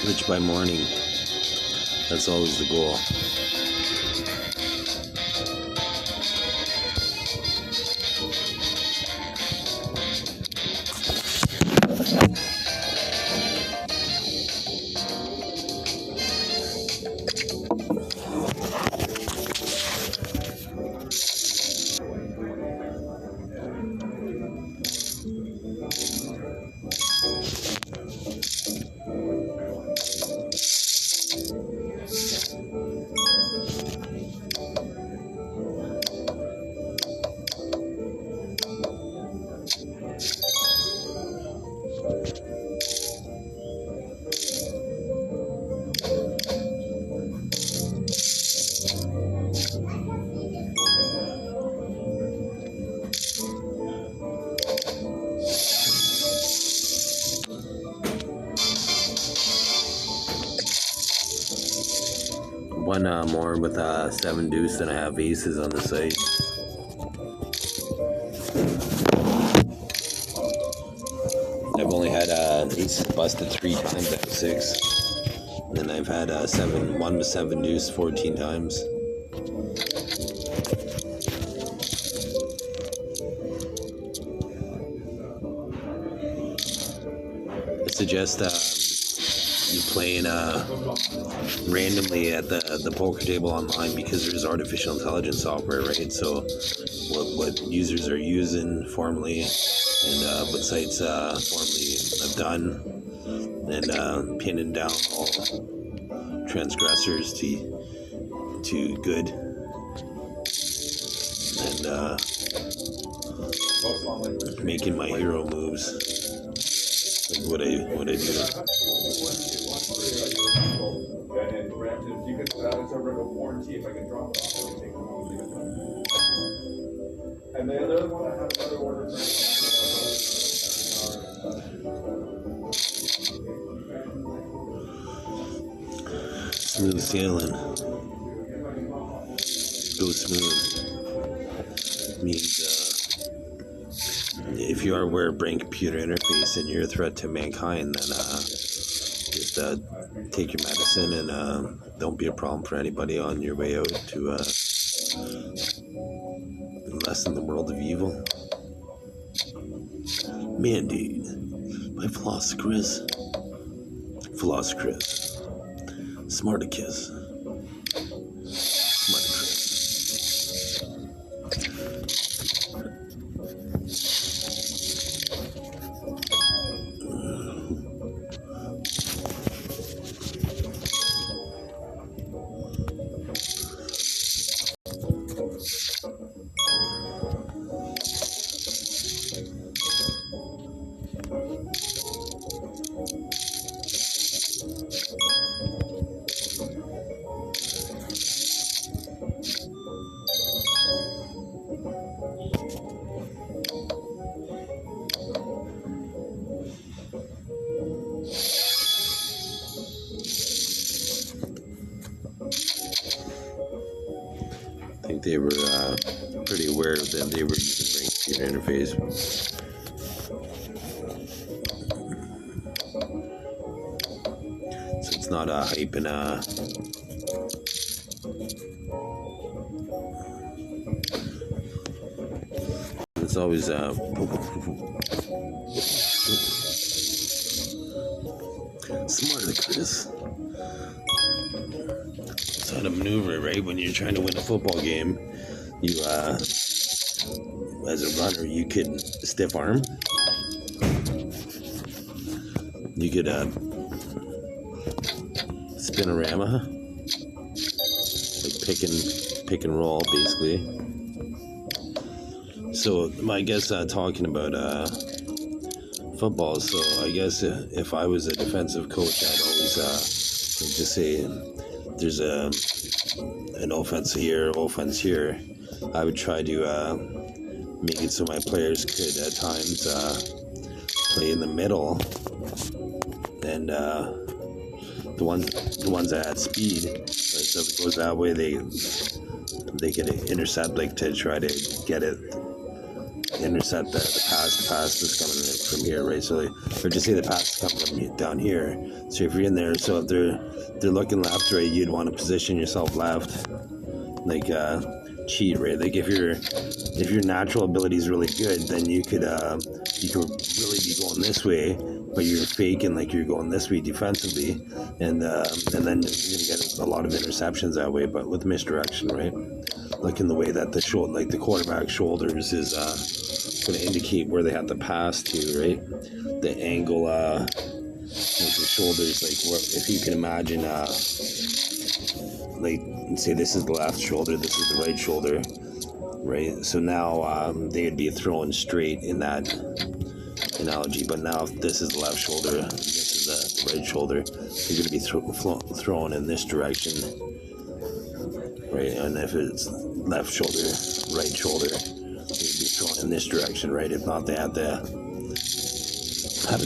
Rich by morning. That's always the goal. One more with 7 deuce, and I have aces on the site. I've only had aces busted 3 times out of 6. And then I've had 1 with 7 deuce 14 times. I suggest you playing randomly at the poker table online, because there's artificial intelligence software, right? So what users are using formally, and what sites formally have done, and pinning down all transgressors to good, and making my hero moves. Like what I do. And the other one, I have another order. Smooth sailing. Go smooth. Means if you are aware of brain computer interface and you're a threat to mankind, then just take your medicine, and don't be a problem for anybody on your way out to lessen the world of evil. Mandate by PhilosophiChris. PhilosophiChris. SeduChris. I think they were pretty aware that they were using brain computer interface. So it's not a hype and it's always smarter, Chris. It's how to maneuver, right? When you're trying to win a football game, you as a runner, you could stiff arm. You could spinorama, like pick and roll, basically. So I guess talking about football. So I guess if I was a defensive coach, I'd always just say there's an offense here. I would try to make it so my players could at times play in the middle, and the ones that had speed, right? So if it goes that way, they can intercept, like, to try to get it intercept the pass. The pass is coming from here, right? So, or just say the pass is coming from down here. So if you're in there, so if they're looking left, right, you'd want to position yourself left, like cheat, right? Like if your natural ability is really good, then you could really be going this way, but you're faking like you're going this way defensively, and then you're gonna get a lot of interceptions that way. But with misdirection, right? Like in the way that the quarterback shoulders is going to indicate where they have to pass to, right? The angle, like the shoulders, like if you can imagine, like say this is the left shoulder, this is the right shoulder, right? So now they would be thrown straight in that analogy, but now if this is the left shoulder, this is the right shoulder, you're going to be thrown in this direction, right? And if it's left shoulder, right shoulder, they'd be thrown in this direction, right? If not, they had to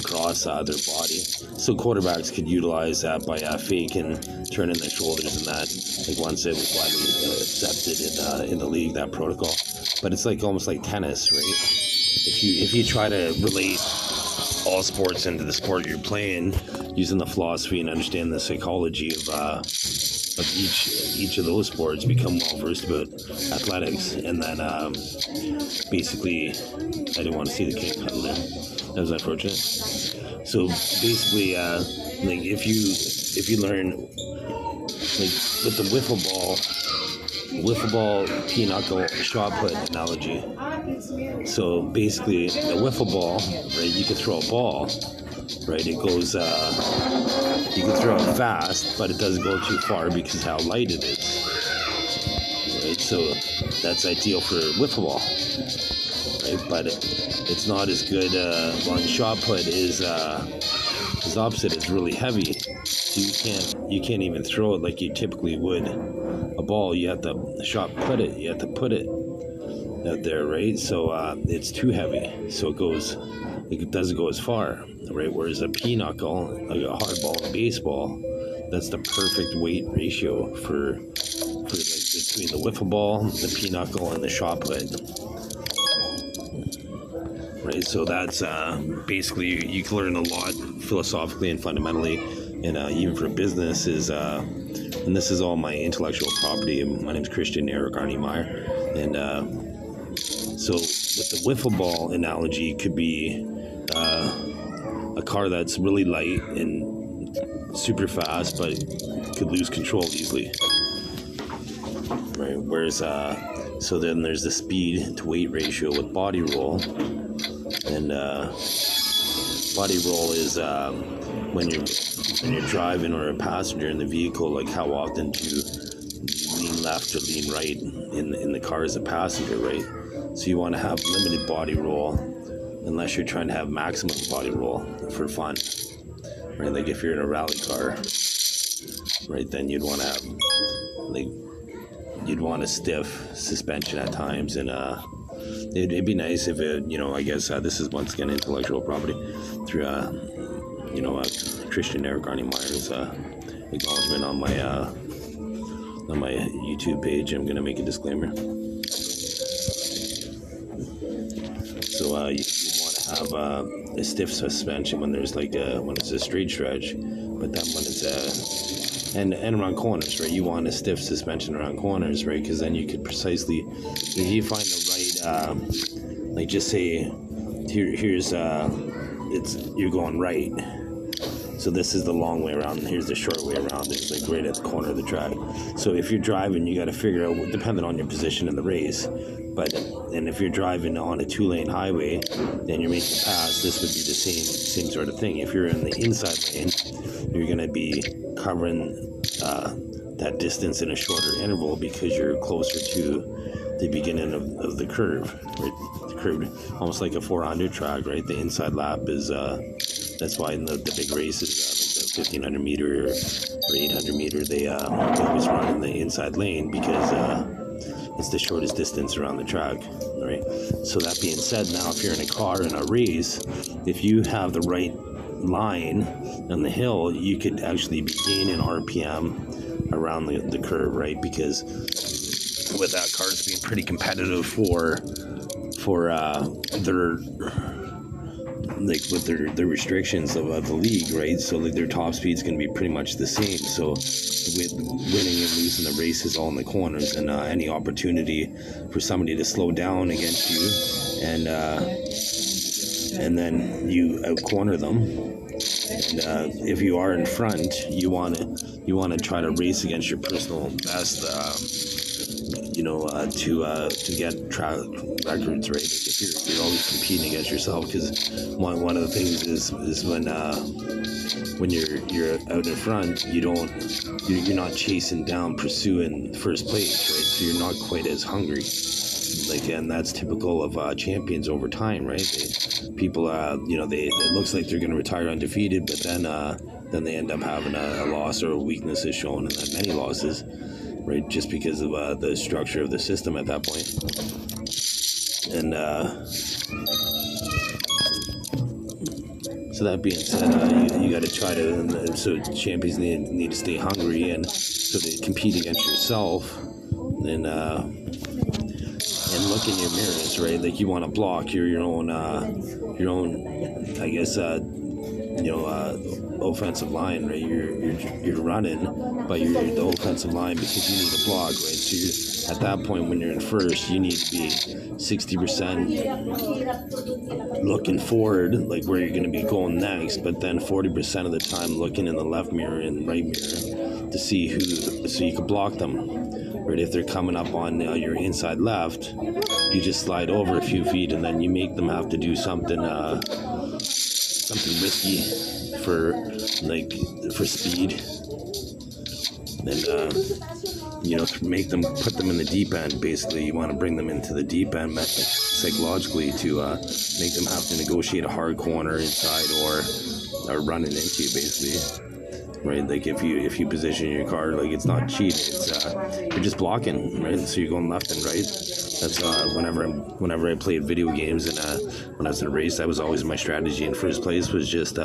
cross their body. So quarterbacks could utilize that by fake and turning their shoulders and that. Like once it was widely accepted in the league, that protocol. But it's like almost like tennis, right? If you try to relate all sports into the sport you're playing using the philosophy and understand the psychology of each of those sports, become well versed about athletics, and then basically, I didn't want to see the kick cut there. That was unfortunate. So basically, like if you learn, like with the wiffle ball pinochle shot put analogy. So basically, the wiffle ball, right? You could throw a ball, right? It goes, you can throw it fast, but it doesn't go too far because of how light it is, right? So that's ideal for wiffle ball, right? But it's not as good. On shot put is opposite. It's really heavy, so you can't even throw it like you typically would a ball. You have to put it out there, right? So it's too heavy, so it doesn't go as far, right? Whereas a pinochle, like a hard ball in baseball, that's the perfect weight ratio for like between the wiffle ball, the pinochle, and the shot put, right? So that's basically you can learn a lot philosophically and fundamentally, and even for business is, and this is all my intellectual property. My name's Erik Arne Meyer, and so with the wiffle ball analogy, it could be a car that's really light and super fast, but could lose control easily, right? Whereas, so then there's the speed to weight ratio with body roll, and body roll is when you're driving or a passenger in the vehicle, like how often do you lean left or lean right in the car as a passenger, right? So you want to have limited body roll, unless you're trying to have maximum body roll for fun, right? Like if you're in a rally car, right, then you'd want to have a stiff suspension at times, and it'd be nice if it, I guess this is once again intellectual property through Christian Erik Arne Meyer's acknowledgement on my YouTube page. I'm gonna make a disclaimer. So you want to have a stiff suspension when there's when it's a straight stretch, but then when it's and around corners, right? You want a stiff suspension around corners, right? Because then you could precisely, if you find the right, like just say, here's you're going right. So this is the long way around, and here's the short way around. It's like right at the corner of the track. So if you're driving, you got to figure out, depending on your position in the race, and if you're driving on a 2-lane highway, then you're making a pass, this would be the same sort of thing. If you're in the inside lane, you're going to be covering that distance in a shorter interval because you're closer to the beginning of the curve, right? The curve, almost like a 400 track, right? The inside lap is, that's why in the big races, like the 1500 meter or 800 meter, they always run in the inside lane because it's the shortest distance around the track, right? So that being said, now if you're in a car in a race, if you have the right line on the hill, you could actually be gaining RPM around the curve, right? Because with that, cars being pretty competitive for for their like with their restrictions of the league, right? So like their top speed's going to be pretty much the same. So winning and losing the race is all in the corners, and any opportunity for somebody to slow down against you and then you out corner them. And if you are in front, you want to try to race against your personal best. To get track records, right? Like if you're always competing against yourself, because one of the things is when you're out in front, you're not chasing down, pursuing first place, right? So you're not quite as hungry. And that's typical of champions over time, right? People, it looks like they're going to retire undefeated, but then they end up having a loss or a weakness is shown, and then many losses. Right, just because of the structure of the system at that point. And so that being said, you got to try to. So champions need to stay hungry, and so they compete against yourself, and look in your mirrors, right? Like you want to block your own, I guess, offensive line, right? You're running, but you're the offensive line because you need a block, right? So at that point when you're in first, you need to be 60% looking forward, like where you're going to be going next, but then 40% of the time looking in the left mirror and right mirror to see so you can block them, right? If they're coming up on your inside left, you just slide over a few feet and then you make them have to do something risky for speed, and put them in the deep end. Basically, you want to bring them into the deep end psychologically to make them have to negotiate a hard corner inside or running into you, basically, right? Like if you position your car, like it's not cheating, it's you're just blocking, right? So you're going left and right. That's whenever I played video games and when I was in a race, that was always my strategy in first place, was just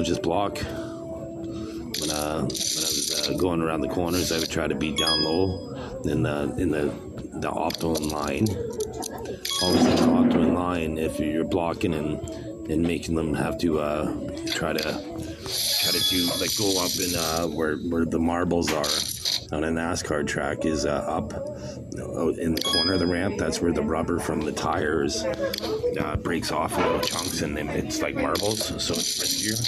just block. When I was going around the corners, I would try to be down low in the optimal line. Always in the optimal line. If you're blocking and making them have to try to do, like, go up in where the marbles are on a NASCAR track is up in the corner of the ramp. That's where the rubber from the tires breaks off in little chunks, and then it's like marbles, so it's riskier.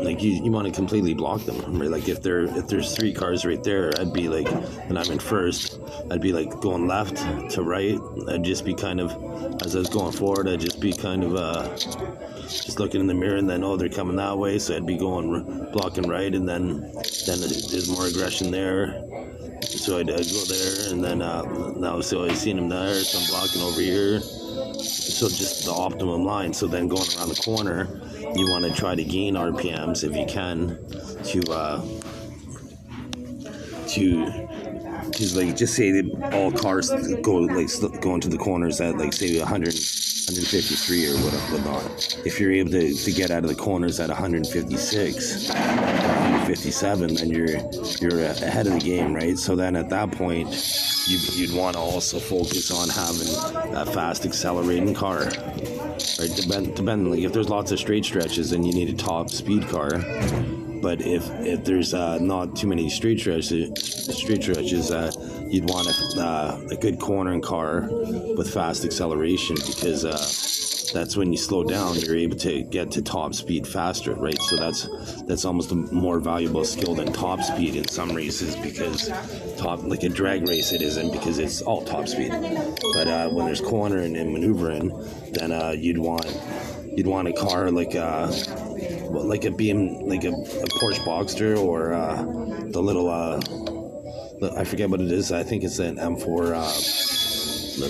Like you want to completely block them, right? Like if there's three cars right there, I'd be like, and I'm in first, I'd be like going left to right. I'd just be kind of, as I was going forward, I'd just be kind of just looking in the mirror, and then they're coming that way, so I'd be going blocking right, and then there's more aggression there, so I'd go there, and then now so I seen him there, so I'm blocking over here. So just the optimum line. So then going around the corner, you want to try to gain RPMs if you can because like just say that all cars go into the corners at like say 153 or whatnot. If you're able to get out of the corners at 156 or 157, then you're ahead of the game, right? So then at that point, you'd want to also focus on having a fast accelerating car, right? Depending, like if there's lots of straight stretches, then you need a top speed car. But if there's not too many straight stretches, you'd want a good cornering car with fast acceleration, because that's when you slow down, you're able to get to top speed faster, right? So that's almost a more valuable skill than top speed in some races, because like a drag race it isn't, because it's all top speed. But when there's cornering and maneuvering, then you'd want a car like a Porsche Boxster, or the little I forget what it is. I think it's an M4,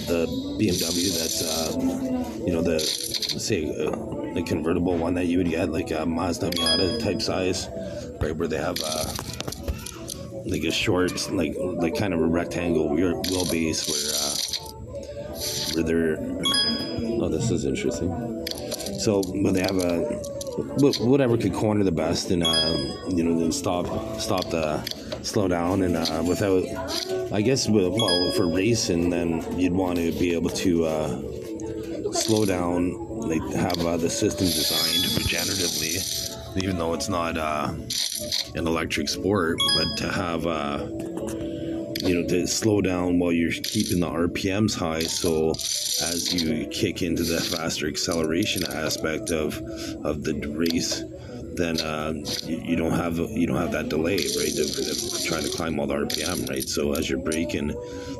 the BMW that's the convertible one that you would get, like a Mazda Miata type size, right, where they have like a short, like kind of a rectangle wheelbase where they're. Oh, this is interesting. So when they have whatever could corner the best, and then slow down, and without I guess, well, for racing, then you'd want to be able to slow down, like have the system designed regeneratively, even though it's not an electric sport, but to have to slow down while you're keeping the RPMs high, so as you kick into the faster acceleration aspect of the race, then you don't have that delay, right, of trying to climb all the RPM, right? So as you're braking,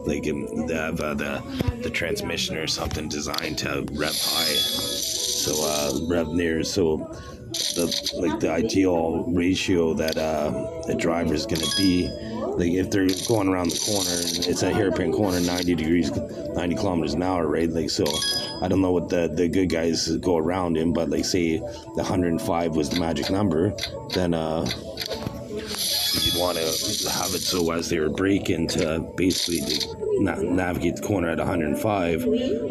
like they have the transmission or something designed to rev high, so rev near, so the ideal ratio that a driver is going to be, like if they're going around the corner and it's a hairpin corner, 90 kilometers an hour, right? Like, so I don't know what the good guys go around in, but like say the 105 was the magic number, then you'd want to have it so as they were braking to basically navigate the corner at 105,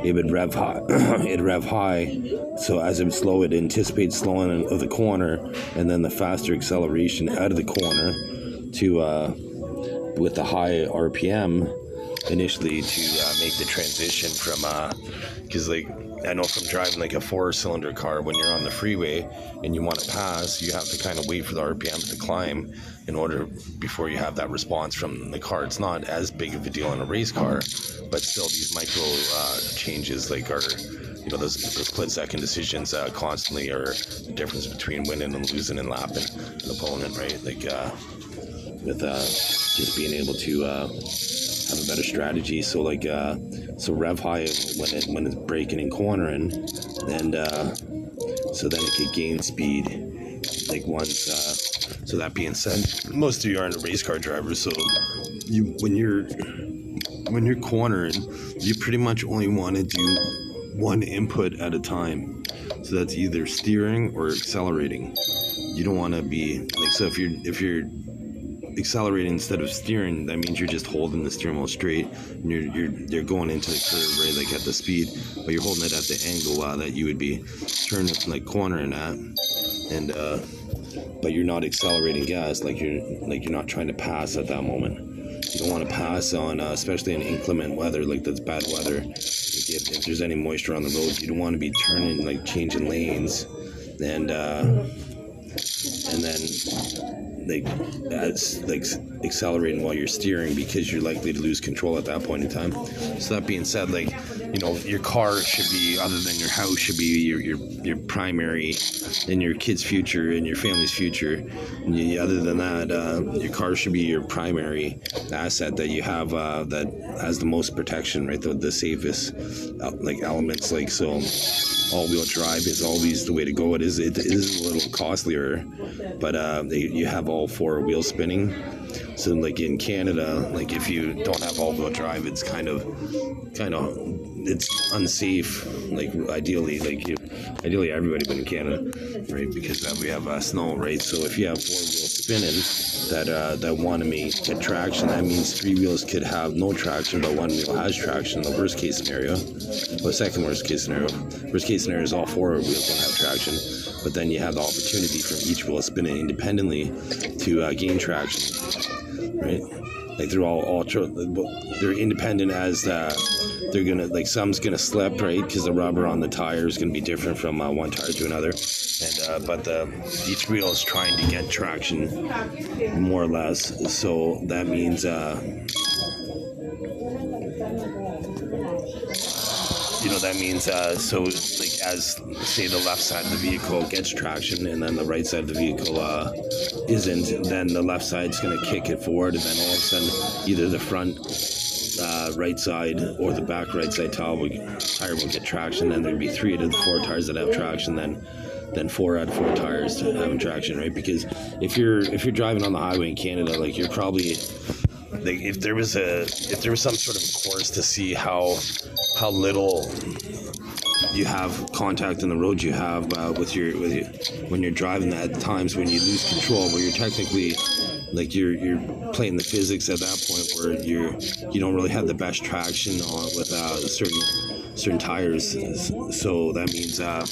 it would rev high. It'd rev high, so as it would slow, it anticipates slowing of the corner, and then the faster acceleration out of the corner to with the high RPM initially to make the transition from because like I know from driving like a 4-cylinder car, when you're on the freeway and you want to pass, you have to kind of wait for the RPMs to climb in order before you have that response from the car. It's not as big of a deal in a race car, but still these micro changes like are, those split second decisions constantly are the difference between winning and losing and lapping an opponent, right? Like with just being able to have a better strategy. So like so rev high when it's braking and cornering, and so then it could gain speed like once. So that being said, most of you aren't race car drivers, so when you're cornering, you pretty much only want to do one input at a time. So that's either steering or accelerating. You don't want to be like, so if you're accelerating instead of steering, that means you're just holding the steering wheel straight and you're going into the curve, right, like at the speed, but you're holding it at the angle that you would be turning, like cornering at, and but you're not accelerating gas, like you're not trying to pass at that moment. You don't want to pass on especially in inclement weather, like that's bad weather, like if there's any moisture on the road, you don't want to be turning, like changing lanes and then like accelerating while you're steering, because you're likely to lose control at that point in time. So that being said, like, your car should be, other than your house, should be your primary and your kids' future and your family's future. And other than that, your car should be your primary asset that you have that has the most protection, right? The safest like elements, like, so all-wheel drive is always the way to go. It is a little costlier, but you have all four wheels spinning. So like in Canada, like if you don't have all-wheel drive, it's kind of it's unsafe. Like ideally everybody but in Canada, right? Because we have snow, right? So if you have four wheels spinning that want to get traction, that means three wheels could have no traction, but one wheel has traction. The worst case scenario, or second worst case scenario. Worst case scenario is all four wheels don't have traction, but then you have the opportunity from each wheel spinning independently to gain traction, right? Like they're independent as they're gonna, like, some's gonna slip, right? Because the rubber on the tire is gonna be different from one tire to another, and but each wheel is trying to get traction, more or less. So that means so like as say the left side of the vehicle gets traction and then the right side of the vehicle isn't, then the left side's going to kick it forward, and then all of a sudden either the front right side or the back right side tire will get traction. Then there'd be 3 out of the 4 tires that have traction, then 4 out of 4 tires having traction, right? Because if you're driving on the highway in Canada, like, you're probably, like, if there was some sort of course to see how little you have contact in the road you have with your when you're driving, at times when you lose control, where you're technically, like, you're playing the physics at that point where you don't really have the best traction on with certain tires. So that means okay,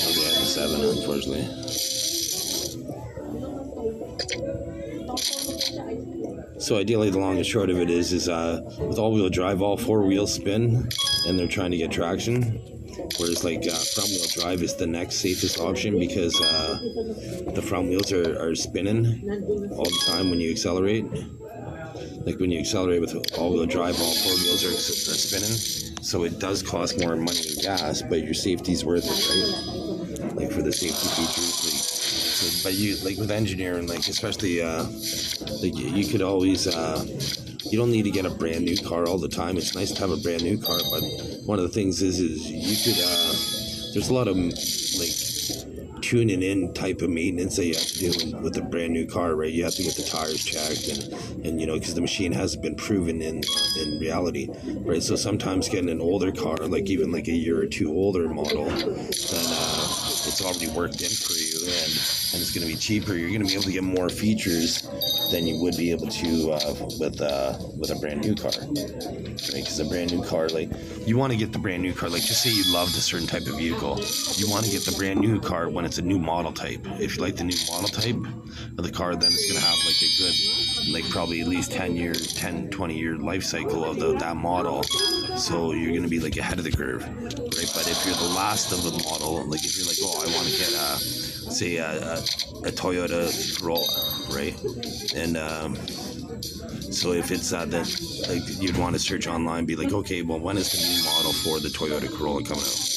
I have 7, unfortunately. So ideally, the long and short of it is with all-wheel drive, all four wheels spin, and they're trying to get traction. Whereas like front-wheel drive is the next safest option because the front wheels are spinning all the time when you accelerate. Like when you accelerate with all-wheel drive, all four wheels are spinning. So it does cost more money in gas, but your safety's worth it, right? Like for the safety features, like. So, but you like with engineering, like especially like you could always you don't need to get a brand new car all the time. It's nice to have a brand new car, but one of the things is you could there's a lot of like tuning in type of maintenance that you have to do with a brand new car, right? You have to get the tires checked and you know, because the machine hasn't been proven in reality, right? So sometimes getting an older car, like even like a year or two older model, then it's already worked in for you, and it's going to be cheaper. You're going to be able to get more features than you would be able to with a brand new car, right? Because a brand new car, like you want to get the brand new car, like just say you loved a certain type of vehicle, you want to get the brand new car when it's a new model type. If you like the new model type of the car, then it's going to have like a good, like probably at least 20 year life cycle of that model. So you're going to be like ahead of the curve, right? But if you're the last of the model, like if you're like, oh, I want to get say a Toyota Corolla, right? And so if it's that, like you'd want to search online, be like, okay, well, when is the new model for the Toyota Corolla coming out?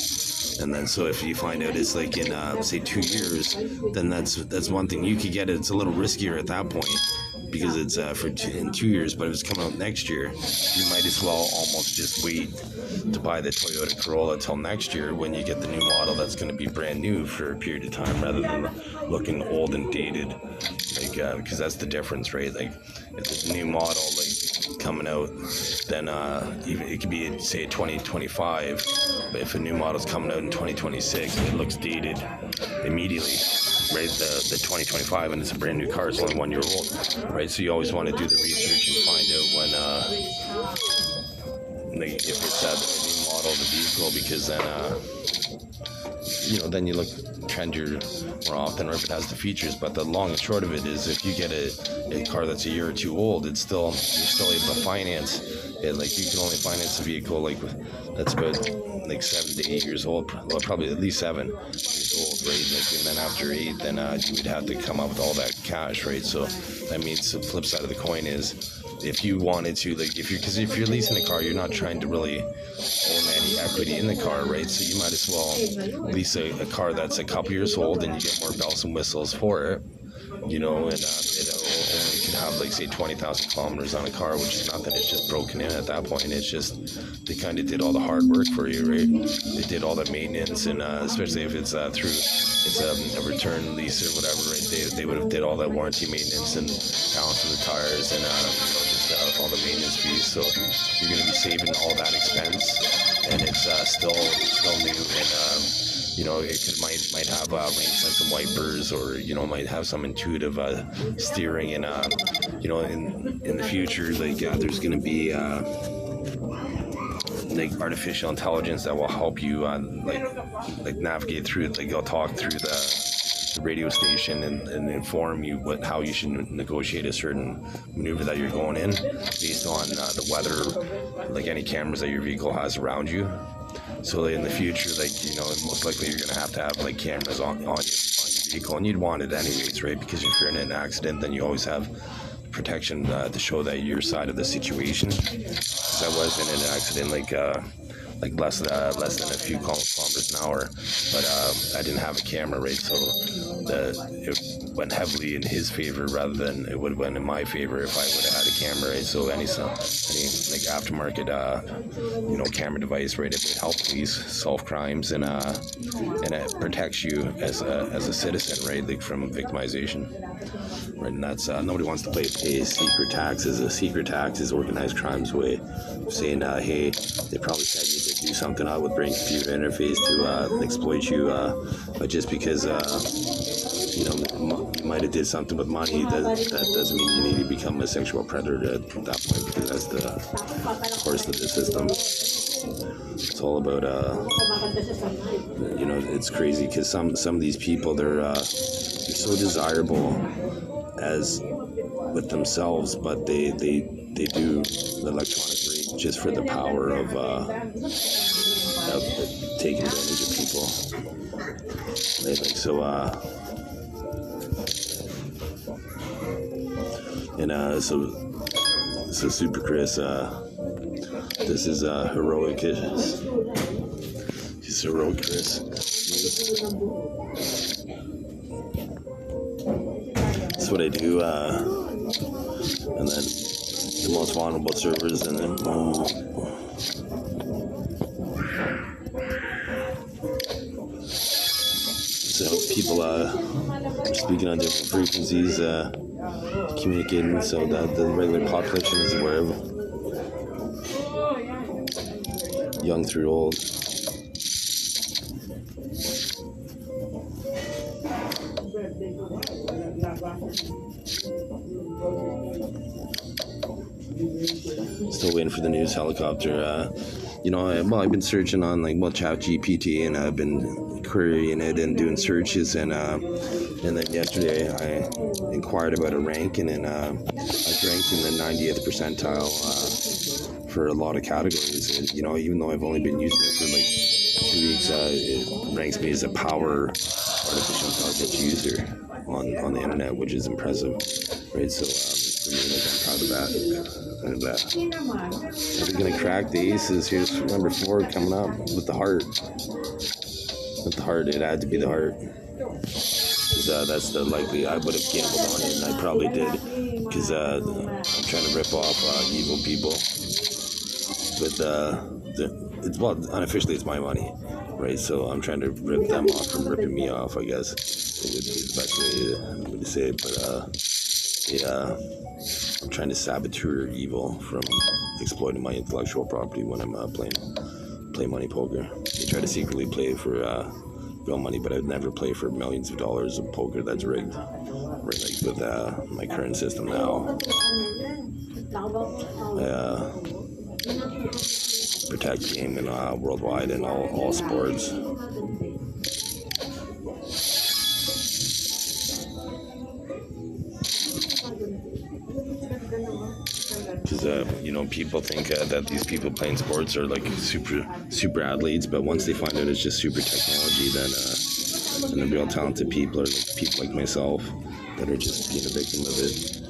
And then so if you find out it's like in say 2 years, then that's one thing. You could get it. It's a little riskier at that point because it's in 2 years. But if it's coming out next year, you might as well almost just wait to buy the Toyota Corolla till next year when you get the new model that's going to be brand new for a period of time, rather than looking old and dated. Like because that's the difference, right? Like if there's a new model like coming out, then even it could be say 2025. But if a new model's coming out in 2026, it looks dated immediately, right? The 2025, and it's a brand new car, it's only 1 year old, right? So you always want to do the research and find out when, like, if it's the new model of the vehicle, because then, you know, then you look trendier more often, or if it has the features. But the long and short of it is, if you get a car that's a year or two old, you're still able to finance it. Like you can only finance a vehicle like that's about like 7 to 8 years old, well, probably at least 7 years old, right? Like, and then after 8, then you would have to come up with all that cash, right? So that means the flip side of the coin is, if you wanted to, like, if you're leasing a car, you're not trying to really own any equity in the car, right? So you might as well lease a car that's a couple years old, and you get more bells and whistles for it, you know, and it only can have like say 20,000 kilometers on a car, which is nothing. It's just broken in at that point. It's just they kind of did all the hard work for you, right? They did all the maintenance, and especially if it's through a return lease or whatever, right? They would have did all that warranty maintenance and balancing the tires and just all the maintenance fees. So you're going to be saving all that expense, and it's still new, and you know, it might have rain sensing wipers, or, you know, might have some intuitive steering, and you know, in the future, like there's going to be like artificial intelligence that will help you like navigate through, like they'll talk through the radio station and inform you how you should negotiate a certain maneuver that you're going in based on the weather, like any cameras that your vehicle has around you. So in the future, like, you know, most likely you're going to have like cameras on your vehicle, and you'd want it anyways, right? Because if you're in an accident, then you always have protection to show that your side of the situation. Because I was in an accident like less than a few kilometers an hour, but I didn't have a camera, right? So it went heavily in his favor rather than it would have went in my favor if I would have had a camera, right? So any like aftermarket you know, camera device, right, it would help police solve crimes, and it protects you as a citizen, right, like from victimization, right? And that's nobody wants to pay secret taxes. A secret tax is organized crime's way of saying, hey, they probably said you did do something with brain computer interface to exploit you, but just because you know, you might have did something with money, that doesn't mean you need to become a sexual predator at that point, because that's the course of the system. It's all about you know, it's crazy because some of these people, they're so desirable as with themselves, but they do the electronic rig just for the power of taking advantage of people. Right? Like so, so SeduChris, this is HeroiChris. He's HeroiChris. That's what I do, and then the most vulnerable servers, and then so people are speaking on different frequencies, communicating so that the regular population is aware of, young through old. Still waiting for the news helicopter. I've been searching on ChatGPT, and I've been querying it and doing searches, and then yesterday I inquired about a ranking, and I ranked in the 90th percentile for a lot of categories. And even though I've only been using it for 2 weeks, it ranks me as a power artificial intelligence user on the internet, which is impressive, right? So for me, I'm proud of that. And we're gonna crack the aces. Here's number 4 coming up with the heart. With the heart, it had to be the heart. That's the likely. I would have gambled on it, and I probably did, because I'm trying to rip off evil people. But unofficially, it's my money, right? So I'm trying to rip them off from ripping me off, I guess. It would be the best way to say it. But I'm trying to saboteur evil from exploiting my intellectual property when I'm play money poker. They try to secretly play for real money, but I'd never play for millions of dollars of poker that's rigged. Right, like with my current system now. Protect the game and worldwide in all sports. Because people think that these people playing sports are super athletes, but once they find out it's just super technology, then the real talented people are people like myself that are just being a victim of it.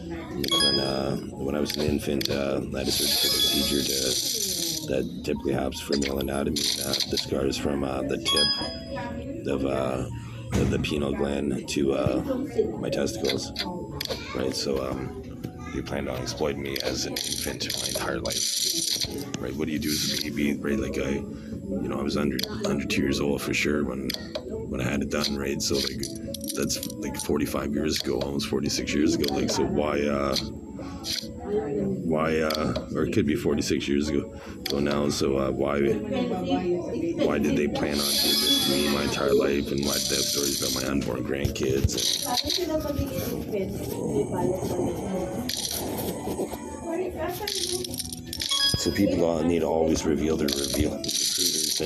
When I was an infant, I had a surgical procedure that typically happens for male anatomy. The scars from the tip of the pineal gland to my testicles, right? So they planned on exploiting me as an infant my entire life, right? What do you do as a baby, right? I was under 2 years old for sure when I had it done, right? So that's 45 years ago, almost 46 years ago. So why, or it could be 46 years ago now. So why did they plan on doing this to me my entire life? And why did they have stories about my unborn grandkids? So people need to always reveal their recruiters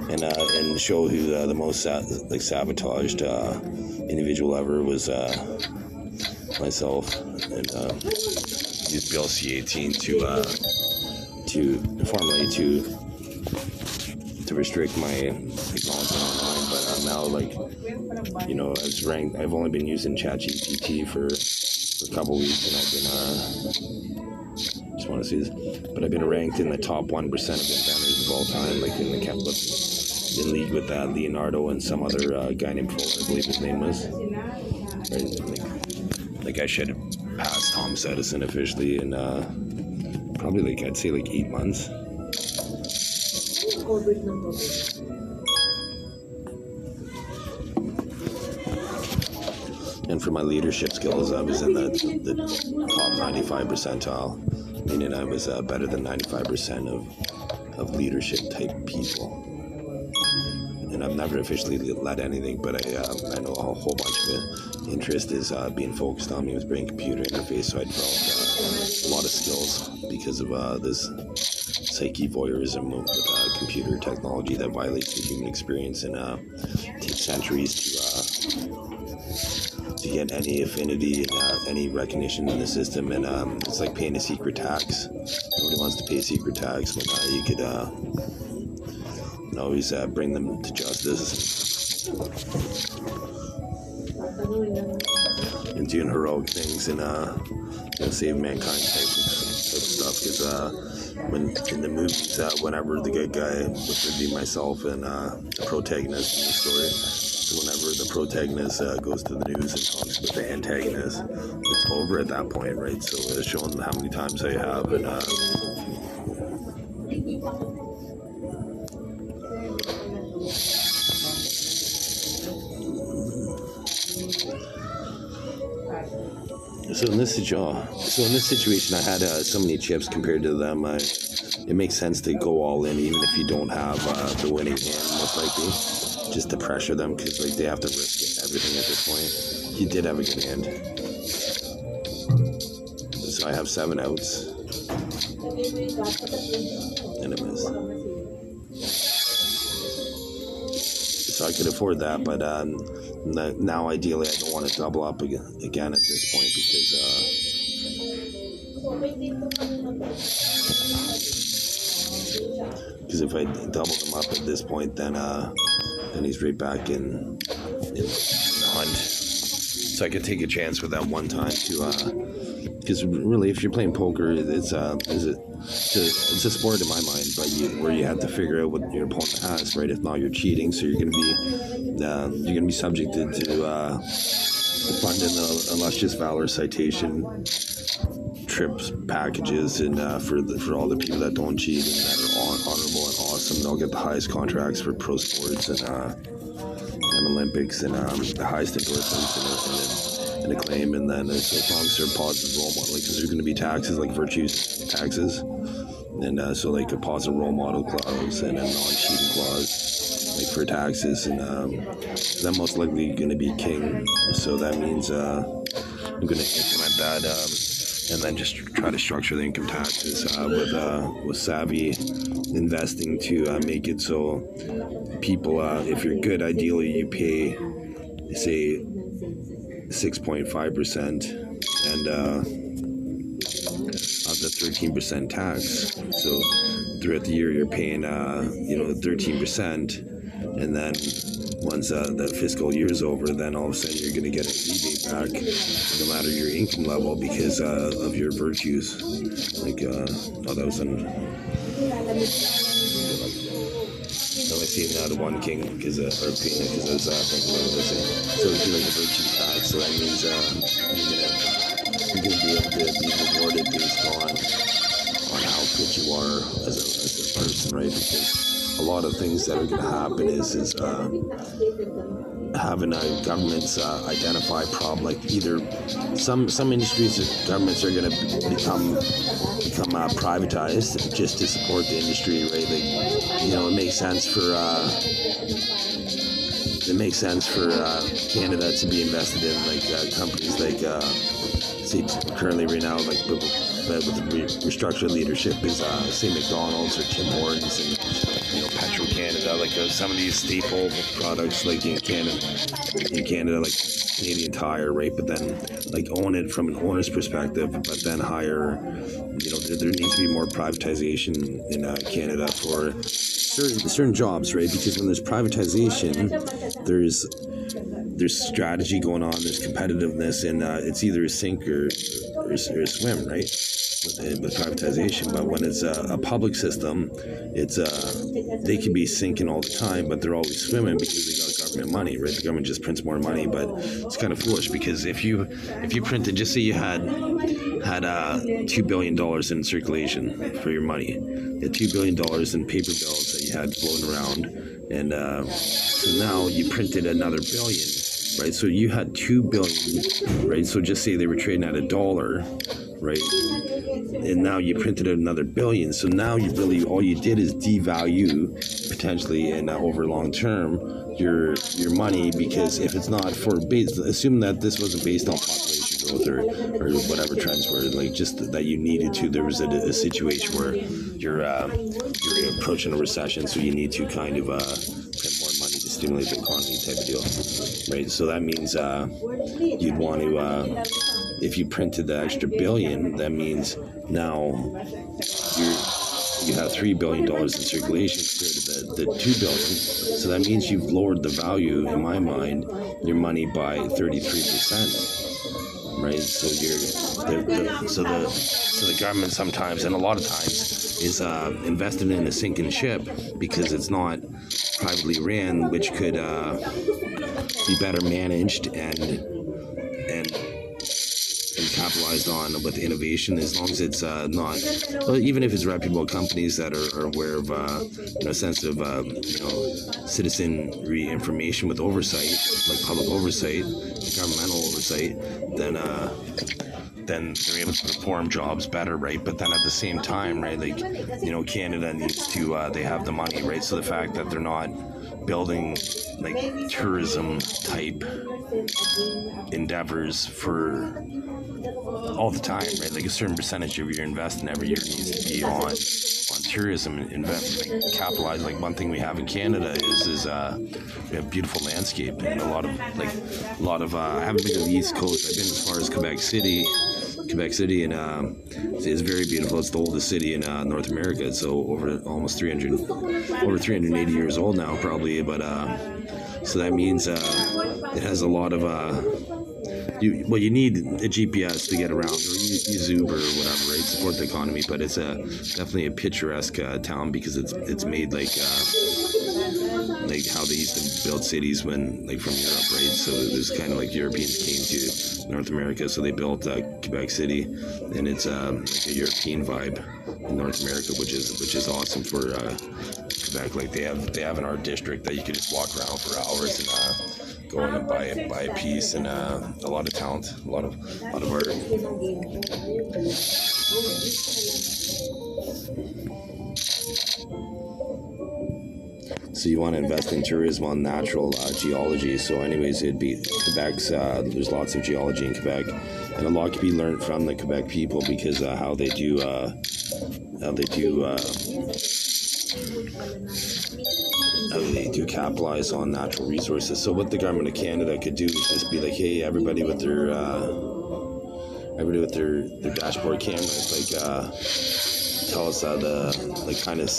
and show who the most sabotaged individual ever was. Myself, and used Bill C-18 to restrict my acknowledgement online. But now, I was ranked. I've only been using ChatGPT for a couple weeks, and I've been just want to see this, but I've been ranked in the top 1% of inventors of all time, in league with Leonardo and some other guy named Fuller, I believe his name was. Right? I should have passed Thomas Edison officially in probably I'd say 8 months. And for my leadership skills, I was in the top 95 percentile, meaning I was better than 95% of leadership type people. And I've never officially led anything, but I know a whole bunch of it. Interest is being focused on me with brain computer interface, so I developed a lot of skills because of this psyche voyeurism with computer technology that violates the human experience and takes centuries to get any affinity and any recognition in the system. And it's like paying a secret tax. Nobody wants to pay secret tax when you could always bring them to justice and doing heroic things and save mankind type of stuff. Because when in the movies, whenever the good guy, which would be myself and the protagonist in the story, so whenever the protagonist goes to the news and talks with the antagonist, it's over at that point, right? So it's showing how many times I have and So in this situation, I had so many chips compared to them. It makes sense to go all in, even if you don't have the winning hand, most likely, just to pressure them, because like they have to risk everything at this point. He did have a good hand, so I have 7 outs, and a miss. So I could afford that, but now ideally I don't want to double up again at this point because if I double him up at this point, then he's right back in the hunt. So I could take a chance with that one time to because really, if you're playing poker, it's a sport in my mind, but where you have to figure out what your opponent has, right? If not, you're cheating, so you're gonna be subjected to funding a luscious valor citation, trips, packages, and for all the people that don't cheat and that are honorable and awesome, they'll get the highest contracts for pro sports and Olympics and the highest endorsements and acclaim, and then as long as they're a positive role model, because there's going to be taxes like virtue taxes, and so like a positive role model clause and a non-cheating clause like for taxes, and I'm most likely going to be king, so that means I'm going to implement that and then just try to structure the income taxes with savvy investing to make it so people, if you're good, ideally you pay, say, 6.5% and of the 13% tax. So throughout the year you're paying 13%, and then once the fiscal year is over, then all of a sudden you're going to get a rebate back no matter your income level because of your virtues. Like that was an I seen the one king because or queen because I was thinking about this. So it's like a virtue tax. So that means you're gonna be able to be rewarded based on how good you are as a person, right? Because a lot of things that are gonna happen is having governments identify problem, like either some industries or governments are gonna become privatized just to support the industry, right? Like, it makes sense for Canada to be invested in like companies like say currently right now like with restructured leadership is say McDonald's or Tim Hortons and Petro Canada, like some of these staple products like in Canada like Canadian Tire, right? But then like own it from an owner's perspective, but then hire, there needs to be more privatization in Canada for certain jobs, right? Because when there's privatization, there's strategy going on, there's competitiveness, and it's either a sink or swim, right? With privatization. But when it's a public system, it's they can be sinking all the time, but they're always swimming because they got government money, right? The government just prints more money, but it's kind of foolish because if you printed, just say you had $2 billion in circulation for your money, you had $2 billion in paper bills that you had floating around, and so now you printed another billion, right? So you had $2 billion, right? So just say they were trading at $1, right? and now you printed out another billion. So now you really, all you did is devalue potentially, and over long term, your money, because if it's not for assume that this wasn't based on population growth or whatever trends were, like just that you needed to, there was a situation where you're approaching a recession, so you need to kind of print more money to stimulate the economy type of deal, right? So that means you'd want to, if you printed the extra billion, that means now you have $3 billion in circulation compared to the $2 billion. So that means you've lowered the value, in my mind, your money by 33%, right? So the government sometimes, and a lot of times, is invested in a sinking ship because it's not privately ran, which could be better managed and capitalized on with innovation, as long as it's not, well, even if it's reputable companies that are aware of sensitive citizenry information with oversight, like public oversight, governmental oversight, then they're able to perform jobs better, right? But then at the same time, right, like, Canada needs to, they have the money, right? So the fact that they're not building like tourism type endeavors for all the time, right? Like a certain percentage of your investment every year needs to be on tourism and capitalize. Like one thing we have in Canada is we have beautiful landscape and a lot of I haven't been to the East Coast. I've been as far as Quebec City, and it's very beautiful. It's the oldest city in North America. It's over 380 years old now, probably. But so that means it has a lot of you need a GPS to get around, or use Uber or whatever, right? Support the economy. But it's definitely a picturesque town because it's made like how they used to build cities when, like, from Europe, right? So it was kind of like Europeans came to North America, so they built Quebec City, and it's like a European vibe in North America, which is awesome for Quebec. Like they have an art district that you could just walk around for hours and go in and buy a piece, and a lot of talent, a lot of art. So you want to invest in tourism on natural geology. So anyways, it'd be Quebec's, there's lots of geology in Quebec, and a lot can be learned from the Quebec people because how they do capitalize on natural resources. So what the government of Canada could do is just be like, hey, everybody with their dashboard cameras, like tell us how to kind of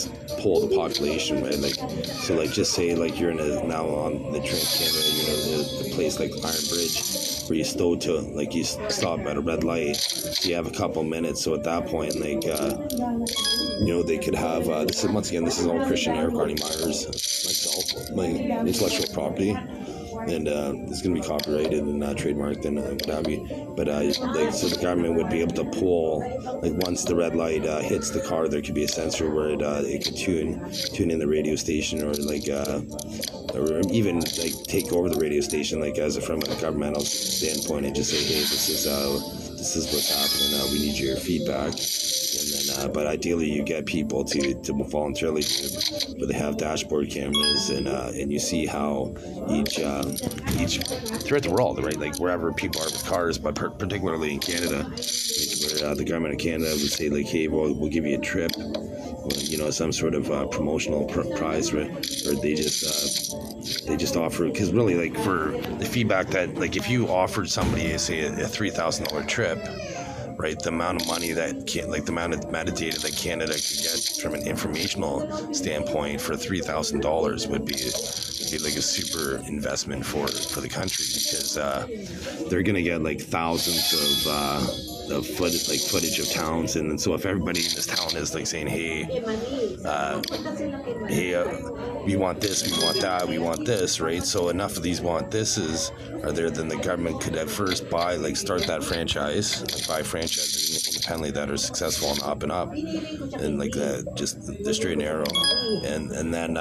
pull the population, right? Like, so like just say like you're now on the Trans-Canada, the place like Iron Bridge, where you you stop at a red light, so you have a couple minutes. So at that point, like they could have this is all Christian Erik Arne Meyer's, myself, my intellectual property, and it's going to be copyrighted and trademarked and what have you. But so the government would be able to pull, like, once the red light hits the car, there could be a sensor where it could tune in the radio station, or or even like take over the radio station, like from a governmental standpoint, and just say, hey, this is what's happening. We need your feedback. And then, but ideally, you get people to voluntarily do it, but they have dashboard cameras, and you see how each throughout the world, right? Like wherever people are with cars, but particularly in Canada, like where the government of Canada would say, like, hey, we'll give you a trip, or, some sort of promotional prize, right? Or they just offer, because really, like, for the feedback that, like, if you offered somebody, say, a $3,000 trip, right, the amount of money the amount of metadata that Canada could get from an informational standpoint for $3,000 would be like a super investment for the country, because they're gonna get like thousands of footage of towns, and then so if everybody in this town is like saying, hey, we want this, we want that, we want this, right? So enough of these want thises are there, then the government could at first start that franchise, buy franchises independently that are successful and up, and like just the straight and narrow, and then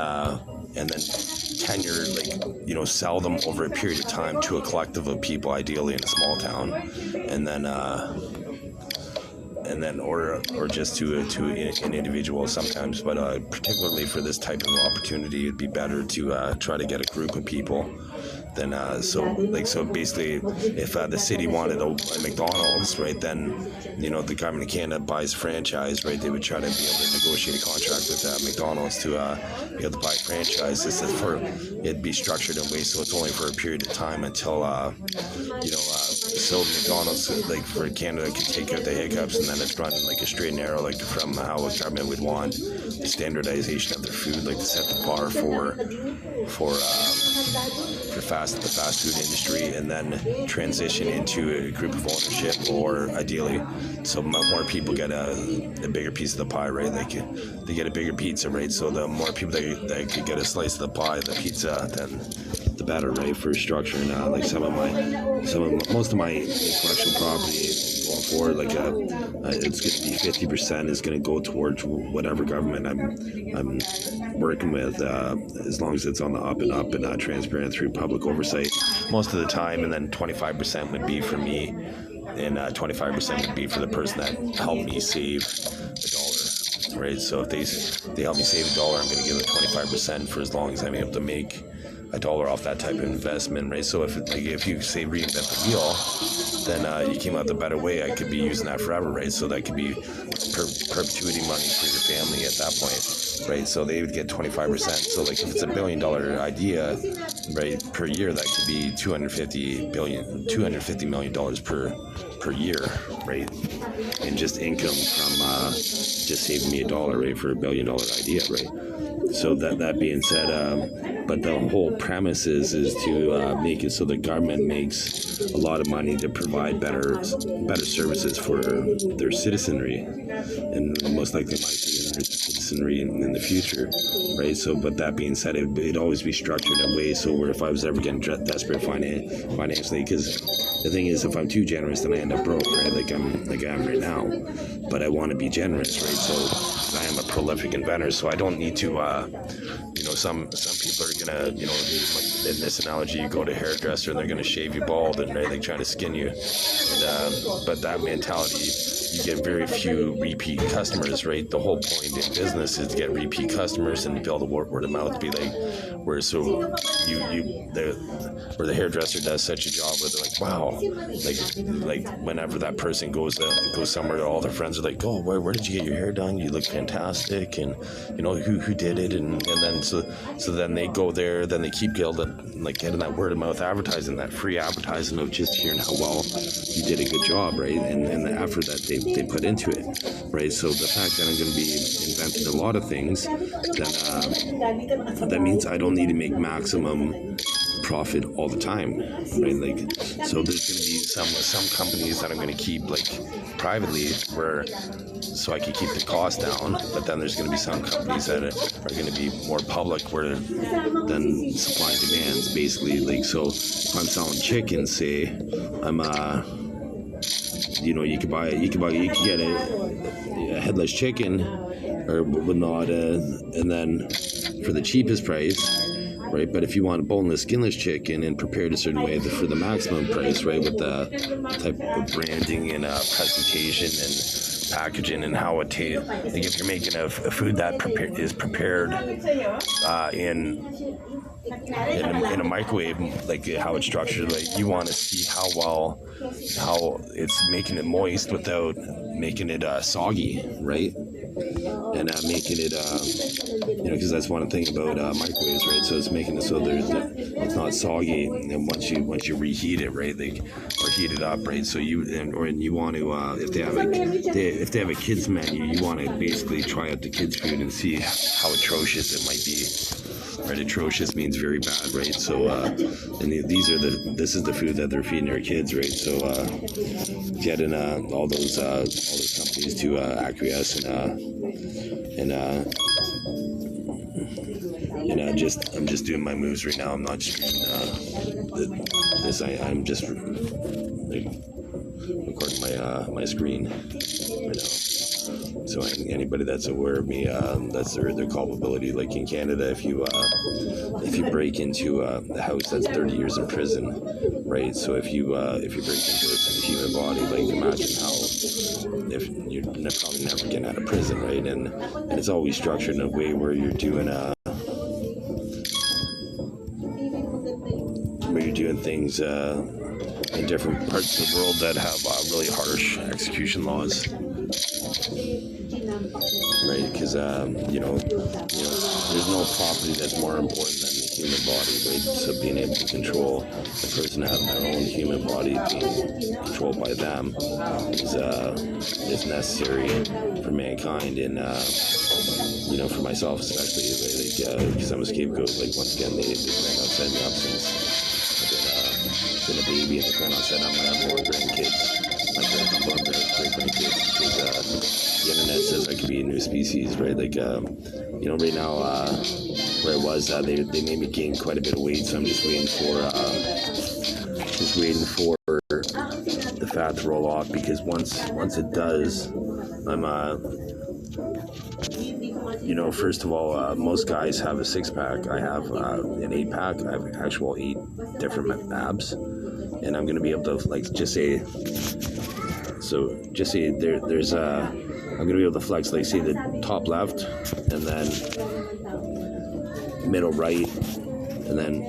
tenure, sell them over a period of time to a collective of people, ideally in a small town, and then and then or just to an individual sometimes, but particularly for this type of opportunity, it'd be better to try to get a group of people. Then so basically, if the city wanted a McDonald's, right, then the government of Canada buys a franchise, right? They would try to be able to negotiate a contract with McDonald's to be able to buy a franchise. It'd be structured in a way so it's only for a period of time until so McDonald's, like for Canada, can take out the hiccups, and then it's run like a straight and narrow, like from how a government would want standardization of their food, like to set the bar for the fast food industry, and then transition into a group of ownership, or ideally, so more people get a bigger piece of the pie, right? They get a bigger pizza, right? So the more people that could get a slice of the pie, the pizza, then the better, right? For structuring, like most of my intellectual property going forward, like it's going to be 50% is going to go towards whatever government I'm working with, as long as it's on the up and up and transparent through public oversight most of the time, and then 25% would be for me, and 25% would be for the person that helped me save $1, right? So if they help me save $1, I'm going to give them 25% for as long as I'm able to make $1 off that type of investment, right? So if you say reinvent the wheel, then you came out the better way. I could be using that forever, right? So that could be perpetuity money for your family at that point, right? So they would get 25%. So like if it's $1 billion idea, right, per year, that could be $250 million per year, right? And just income from just saving me $1, right, for $1 billion idea, right? So that being said, but the whole premise is to make it so the government makes a lot of money to provide better services for their citizenry, and most likely might be their citizenry in the future, right? So, but that being said, it'd always be structured in a way so where if I was ever getting desperate financially, because the thing is, if I'm too generous, then I end up broke, right? Like I am right now. But I want to be generous, right? So I am a prolific inventor, so I don't need to. Some people are gonna, in this analogy, you go to a hairdresser and they're gonna shave you bald and they're trying to skin you. But that mentality, you get very few repeat customers, right? The whole point in business is to get repeat customers and build a word of mouth. Be like, where the hairdresser does such a job where they're like, wow, like whenever that person goes somewhere, all their friends are like, oh, where did you get your hair done? You look fantastic, and who did it, and then so then they go there, then they keep getting that word of mouth advertising, that free advertising of just hearing how well you did a good job, right? And the effort that they put into it, right? So the fact that I'm going to be inventing a lot of things, then that means I don't need to make maximum profit all the time, right? Like, so there's going to be some companies that I'm going to keep like privately, so I can keep the cost down, but then there's going to be some companies that are going to be more public, where then supply and demands basically, like, so if I'm selling chicken, say, I'm you could get a headless chicken or whatnot, and then for the cheapest price, right? But if you want a boneless, skinless chicken and prepared a certain way for the maximum price, right, with the type of branding and presentation and packaging and how it tastes, like if you're making a food that is prepared in a microwave, like how it's structured, like you want to see how it's making it moist without making it soggy, right? And making it, because that's one thing about microwaves, right? So it's making it so it's not soggy, and once you reheat it, right, or heat it up, right? So you want to, if they have a kids menu, you want to basically try out the kids food and see how atrocious it might be. Right, atrocious means very bad, right? So, and this is the food that they're feeding their kids, right? So, getting all those companies to acquiesce and I'm just doing my moves right now. I'm not streaming this. I'm just recording my screen right now. So So anybody that's aware of me, that's their culpability. Like in Canada, if you break into a house, that's 30 years in prison, right? So if you break into a human body, like imagine how if you're probably never getting out of prison, right? And it's always structured in a way where you're doing things in different parts of the world that have really harsh execution laws, right? Because there's no property that's more important than the human body, right? So being able to control the person having their own human body being controlled by them is necessary for mankind, and for myself especially, because I'm a scapegoat. Like once again, they plan on setting me up since I've been a baby, and they plan on setting up my unborn grandkids, my great grandkids, because the internet says I could be a new species, right? Like right now where I was, they made me gain quite a bit of weight, so I'm just waiting for the fat to roll off, because once it does, I'm first of all, most guys have a 6-pack. I have an 8-pack. I have actual 8 different abs, and I'm gonna be able to just say there's I'm gonna be able to flex, like say the top left, and then middle right, and then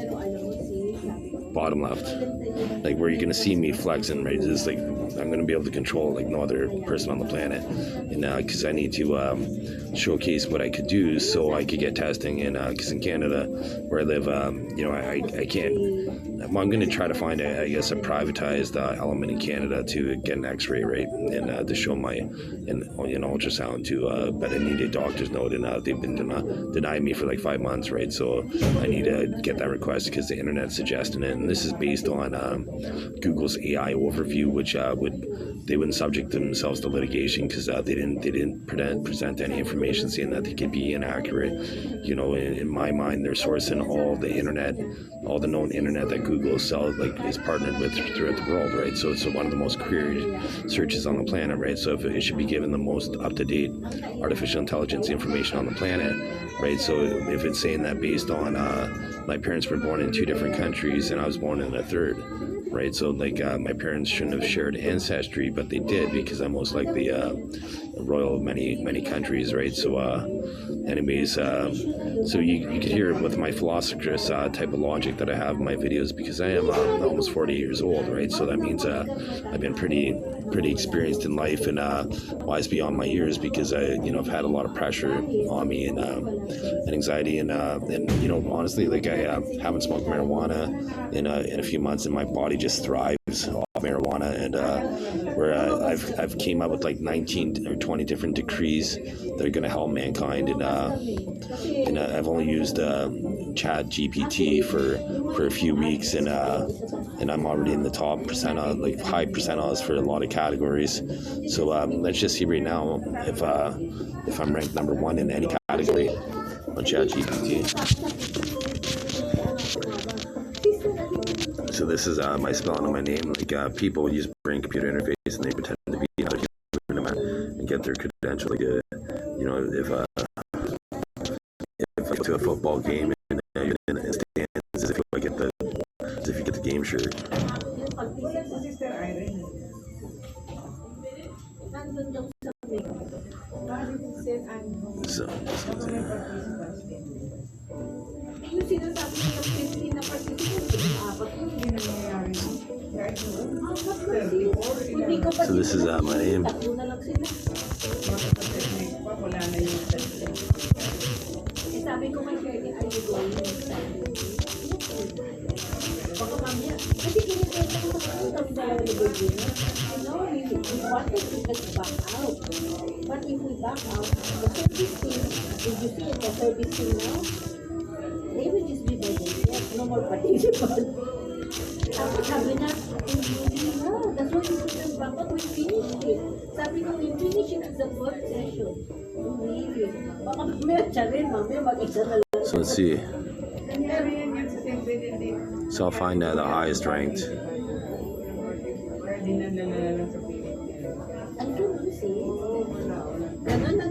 bottom left, like where you're gonna see me flexing, right? It's like I'm gonna be able to control like no other person on the planet, and because I need to showcase what I could do so I could get testing, and because in Canada where I live, I can't. Well, I'm going to try to find a privatized element in Canada to get an X-ray, right, and to show my an ultrasound to, but I need a doctor's note, and they've been denying me for like 5 months, right? So I need to get that request because the internet's suggesting it, and this is based on Google's AI overview, which they wouldn't subject themselves to litigation because they didn't present any information saying that they could be inaccurate. In my mind, they're sourcing all the known internet that Google is partnered with throughout the world, right? So it's one of the most queried searches on the planet, right? So if it should be given the most up-to-date artificial intelligence information on the planet, right? So if it's saying that based on my parents were born in 2 different countries and I was born in a third, right? So my parents shouldn't have shared ancestry, but they did because I'm most likely royal of many countries, right? So so you could hear it with my PhilosophiChris type of logic that I have in my videos, because I am almost 40 years old, right? So that means I've been pretty experienced in life and wise beyond my years, because I've had a lot of pressure on me and anxiety and honestly, I haven't smoked marijuana in a few months, and my body just thrives off marijuana, and where I've came up with like 19 or 20 different decrees that are going to help mankind, and I've only used Chat GPT for a few weeks, and I'm already in the top percentile, like high percentiles for a lot of categories. So let's just see right now if I'm ranked number 1 in any category on Chat GPT. So this is my spelling of my name. People use brain computer interface and they pretend to be another human and get their credential. If I go to a football game and you're in the stands, as if you get the game shirt. So this is my name. But if we back out, the service team, if you see the service team now, they will just be by themselves, no more participants. Sabi na, that's why we put them back out, we finished it. Sabi ko, we finished it at the 4th session. Baka mamaya charin, mamaya mag-isa na lang. So let's see. So I'll find the highest ranked. Ganun na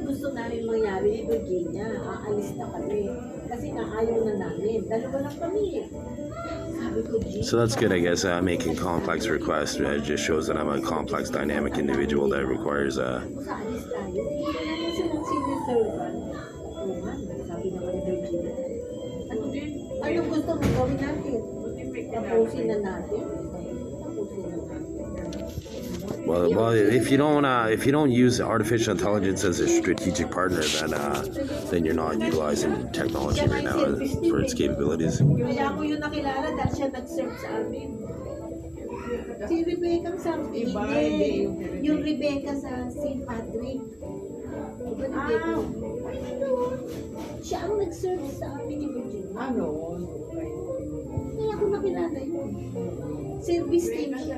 sabi ni Virginia, aalis na kami. Kasi nga ayaw na namin. Dalawa lang kami eh. Sabi ko, G. So that's good, I guess. Making complex requests just shows that I'm a complex, dynamic individual that requires Sa alis tayo. Wala na silang siniservan. Oo nga, sabi naman ni Virginia. Ano gusto mo gawin natin? Tapusin na natin. well, if you don't use artificial intelligence as a strategic partner, then you're not utilizing technology right now for its capabilities. Kaya ako yung nakilala dahil siya nag-serve sa amin. Si Rebecca something. Hindi. Yung Rebecca sa St. Patrick. Diba Rebecca? Siya ang nag-serve sa amin ni Virginia. Ano? Kaya ako nakilala yun. Service team siya.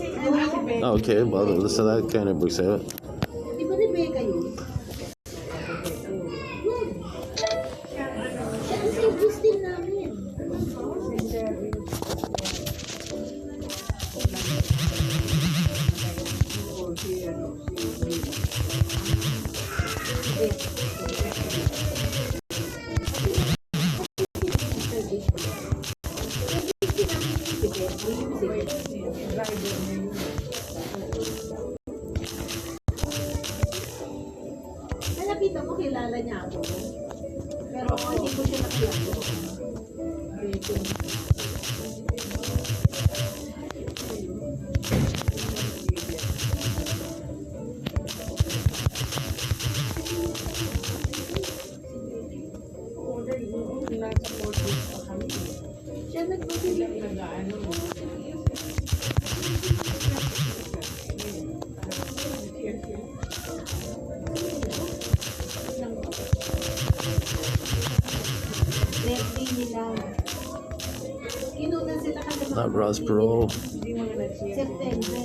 Okay, well, so that kind of works out. Di ba Rebecca yun? Siya ang service team namin. Nakita mo, kilala niya ako. Pero hindi ko siya nakilala. Siya nagpapilip na ano. Not Ross Perot. September.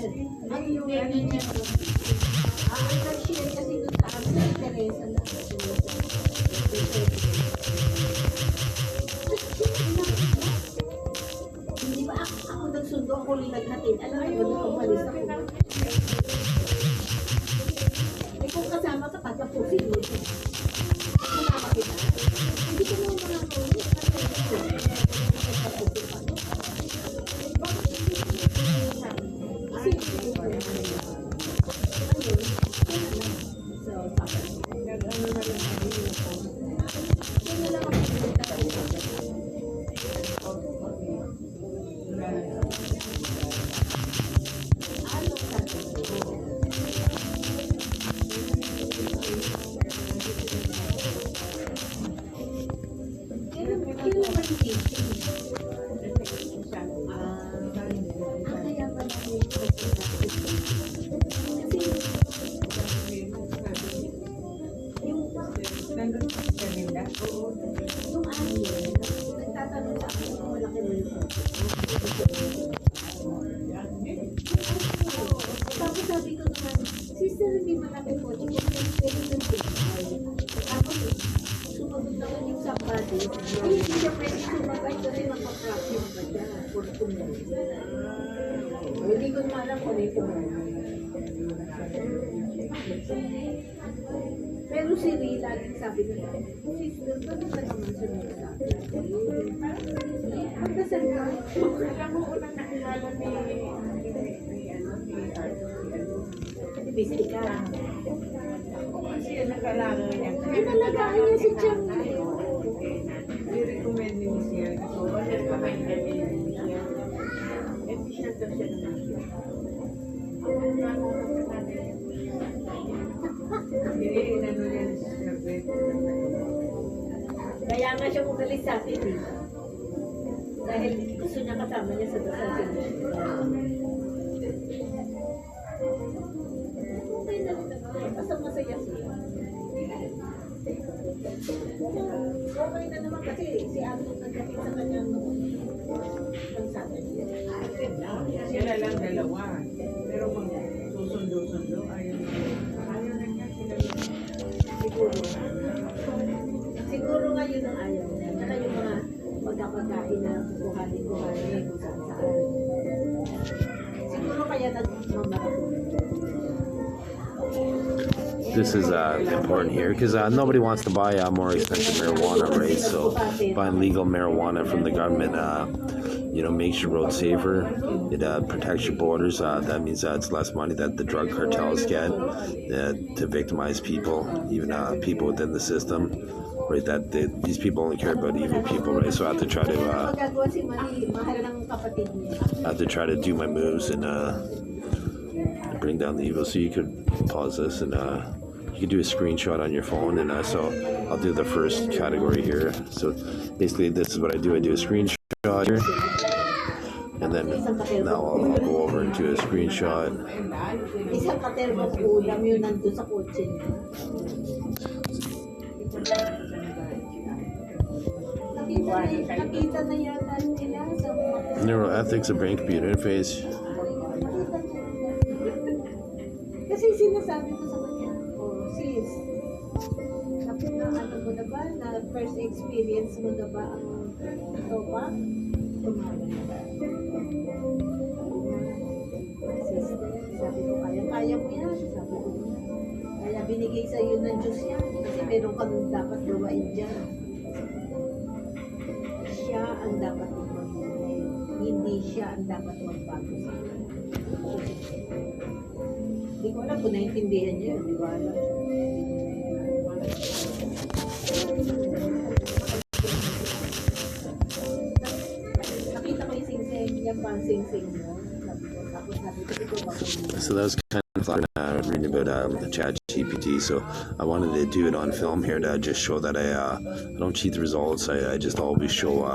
Ano yung ganyan niya? Ang nag-share kasi doon sa amin, Teresa na. Hindi ba ako nagsundo, ako linaghatin. Alam mo, doon umalis ako. Eh kung kasama ka, patapusin mo. Kasama kita. Hindi ko naman mga tuloy. Hindi ko alam kung ito mo. Pero si Ray, laging sabi niya, sister, bakit ka naman sunod sa akin? Pagkasal ka, alam mo unang nakilala ni busy ka. Kasi nag-alaga niya. Inalagaan niya si Chang. I-recommend niyo siya. So, recommend niya siya. Efficient daw siya naman siya. Hindi, inano yan siya. Kaya nga siya umalis sa atin eh. Dahil gusto niya kasama niya sa dasal siya. Okay na rin naman. Basta masaya siya. Okay na naman kasi si Anton nagkapit sa kanya noon. Nagsabi niya. Sila lang dalawa. Pero kung susundo-sundo, ayaw na niya sila lang. Siguro nga yun ang ayaw niya. Saka yung mga magkapagkain na kuhanin kung saan. Siguro kaya nagmamarapon. this is important here because nobody wants to buy more expensive marijuana, right? So buying legal marijuana from the government, makes your roads safer. It protects your borders. That means it's less money that the drug cartels get to victimize people, even people within the system, right? That these people only care about evil people, right? So I have to try to do my moves and bring down the evil. So you could pause this and you can do a screenshot on your phone, and so I'll do the first category here. So basically this is what I do. I do a screenshot here, and then now I'll go over into a screenshot. Isang katerbang ulam yun nandun sa kotse niya. Nakita na yata nila sa Neuroethics of brain computer interface. Kasi sinasabi ko sa kanya, sis, ano mo na ba, na first experience mo na ba ang ito ba? Sister, sabi ko, kaya mo yan. Sabi ko, kaya binigay sa iyo ng Diyos yan. Kasi meron kang dapat gawain dyan. Siya ang dapat magpapalay. Hindi siya ang dapat magbago sa iyo. Hindi ko alam kung naintindihan niya. Di ba alam? Nakita ko yung sing-sing. Yan pa ang sing-sing mo. So that was kind of fun reading about the chat GPT. So I wanted to do it on film here to just show that I don't cheat the results. I just always show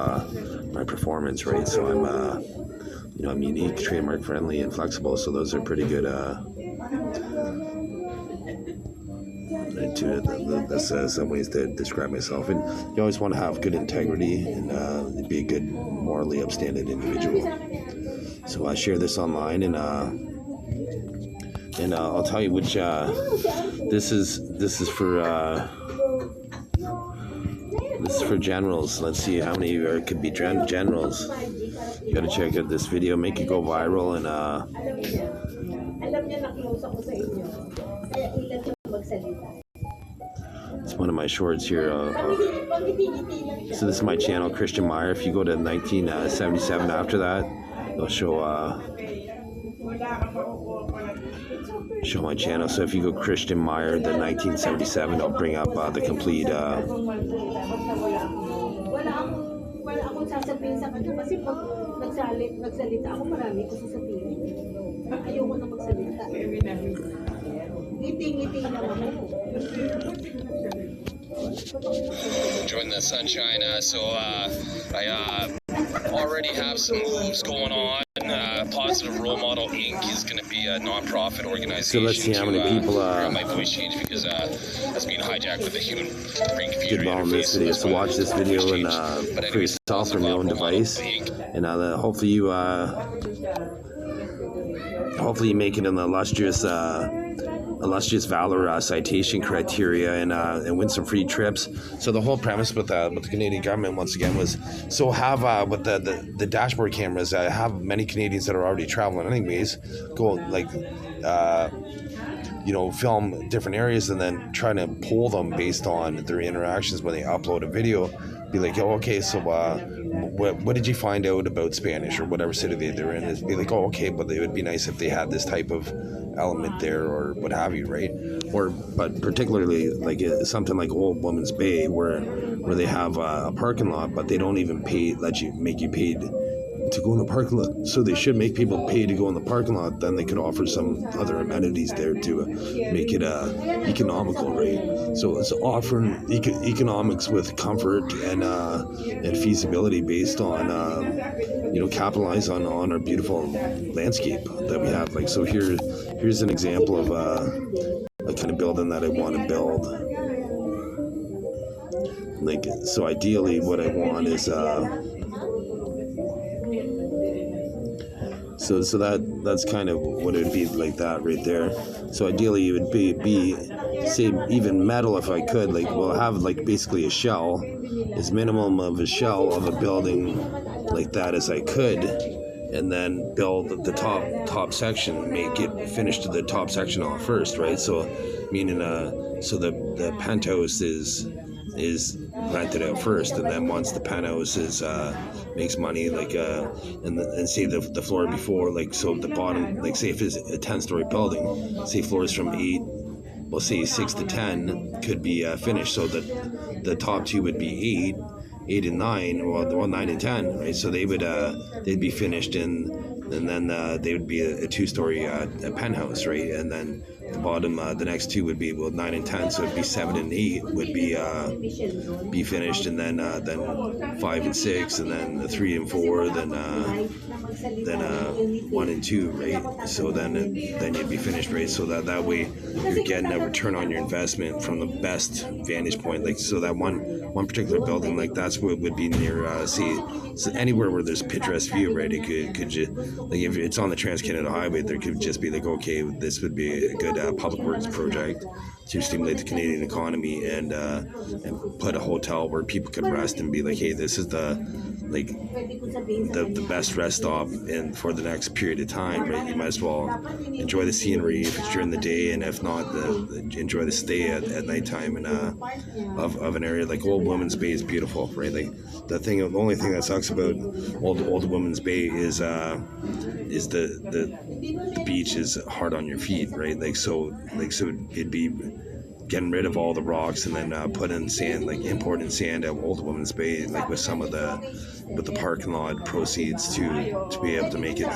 my performance, right? So I'm unique, trademark friendly, and flexible. So those are pretty good. That's some ways to describe myself. And you always want to have good integrity and be a good, morally upstanding individual. So I share this online, and I'll tell you which this is for generals. Let's see how many could be generals. You got to check out this video, make it go viral, and it's one of my shorts here. So this is my channel, Christian Meyer. If you go to 1977 after that, it'll show my channel. So if you go Christian Meyer, the 1977, I'll bring up the complete. Wala akong sasabihin sa kanya kasi pag nagsalita ako, marami ko sasabihin. Ayoko na magsalita. Ngiti-ngiti lang ako. Enjoying the sunshine. I already have some moves going on. Positive Role Model Inc. is going to be a non-profit organization. So let's see how many people my voice change because that's being hijacked with the human brain computer did well in this video. So watch this video and for yourself from your own device, and hopefully you make it in the illustrious valor citation criteria and win some free trips. So the whole premise with the Canadian government once again was have with the dashboard cameras, have many Canadians that are already traveling anyways go film different areas and then trying to poll them based on their interactions when they upload a video. Be like, oh, okay, so what did you find out about Spanish or whatever city they're in? Is be like, oh, okay, but it would be nice if they had this type of element there or what have you, right? But particularly like something like Old Woman's Bay where they have a parking lot, but they don't even make you paid to go in the parking lot. So they should make people pay to go in the parking lot. Then they could offer some other amenities there to make it economical, right? So it's offering economics with comfort and feasibility based on capitalize on our beautiful landscape that we have. Like so here's an example of a kind of building that I want to build. Like so ideally what I want is So that's kind of what it would be like that right there. So ideally it would be say even metal if I could, like we'll have like basically a shell, as minimum of a shell of a building like that as I could, and then build the top section, make it finish to the top section off first, right? So meaning so the penthouse is rented out first, and then once the penthouse is makes money, like and say the floor before, like, so the bottom, like say if it's a 10-story building, say floors from 8, well, say 6 to 10 could be finished, so that the top two would be 8 and 9, or 9 and 10, right? So they would they'd be finished and then they would be a 2-story penthouse, right? And then the bottom, the next two would be 9 and 10, so it'd be 7 and 8 would be finished, and then 5 and 6, and then the 3 and 4, then 1 and 2, right? So then you'd be finished, right? So that way you're getting a return on your investment from the best vantage point. Like, so that one particular building, like that's what would be near so anywhere where there's picturesque view, right? It could just, like, if it's on the Trans-Canada Highway, there could just be like, okay, this would be a good public works project to stimulate the Canadian economy, and put a hotel where people could rest and be like, hey, this is the best rest stop for the next period of time, right? You might as well enjoy the scenery if it's during the day, and if not, enjoy the stay at nighttime. And of an area like Old Women's Bay is beautiful, right? Like the only thing that sucks about Old Women's Bay is the beach is hard on your feet, right? So it'd be getting rid of all the rocks and then put in sand, like importing sand at Old Women's Bay, like with the parking lot proceeds to be able to make it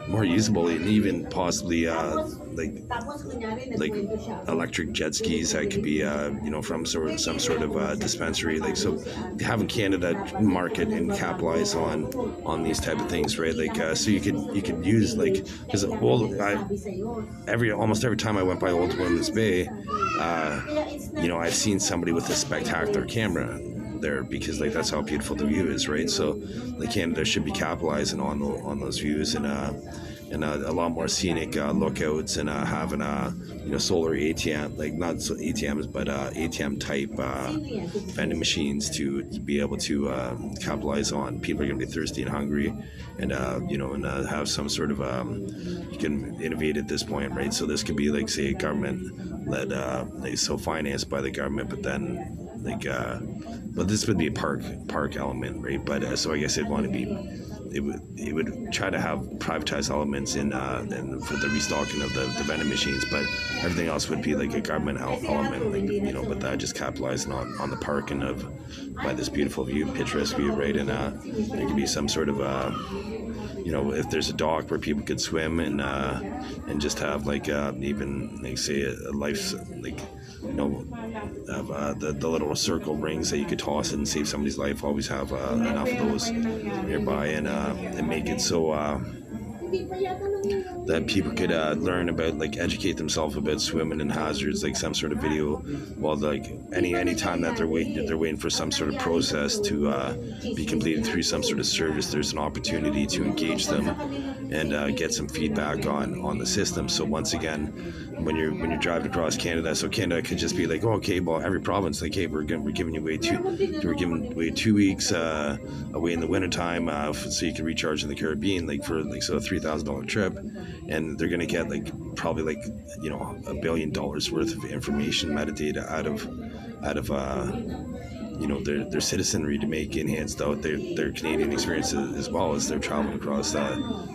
more usable, and even possibly like electric jet skis that could be from some sort of dispensary, like, so having Canada market and capitalize on these type of things, right? Like so you could use, like, because almost every time I went by Old Women's Bay, I've seen somebody with a spectacular camera there, because like that's how beautiful the view is, right? So like Canada should be capitalizing on those views, and a lot more scenic lookouts, and having solar ATM, like not ATMs, but ATM type vending machines to be able to capitalize on. People are going to be thirsty and hungry, and have some sort of you can innovate at this point, right? So this could be like, say, government led, so financed by the government, but then but this would be a park element, right? But so I guess it'd want to be, it would try to have privatized elements in for the restocking of the vending machines, but everything else would be like a government element, like, but that just capitalizing on the park and by this beautiful view, picturesque view, right? And there could be some sort of if there's a dock where people could swim and just have like even like, say, a life, like, the little circle rings that you could toss and save somebody's life. Always have enough of those nearby, and make it so that people could learn about, like, educate themselves about swimming and hazards, like some sort of video, while like any time that they're waiting for some sort of process to be completed through some sort of service, there's an opportunity to engage them and get some feedback on the system. So once again, when you're driving across Canada, so Canada could just be like, oh, okay, well, every province, like, hey, we're giving you away 2 weeks away in the wintertime, so you can recharge in the Caribbean, like, for like, so a $3,000 trip, and they're gonna get like probably like $1 billion worth of information, metadata out of their citizenry to make enhanced out their Canadian experience, as well as they're traveling across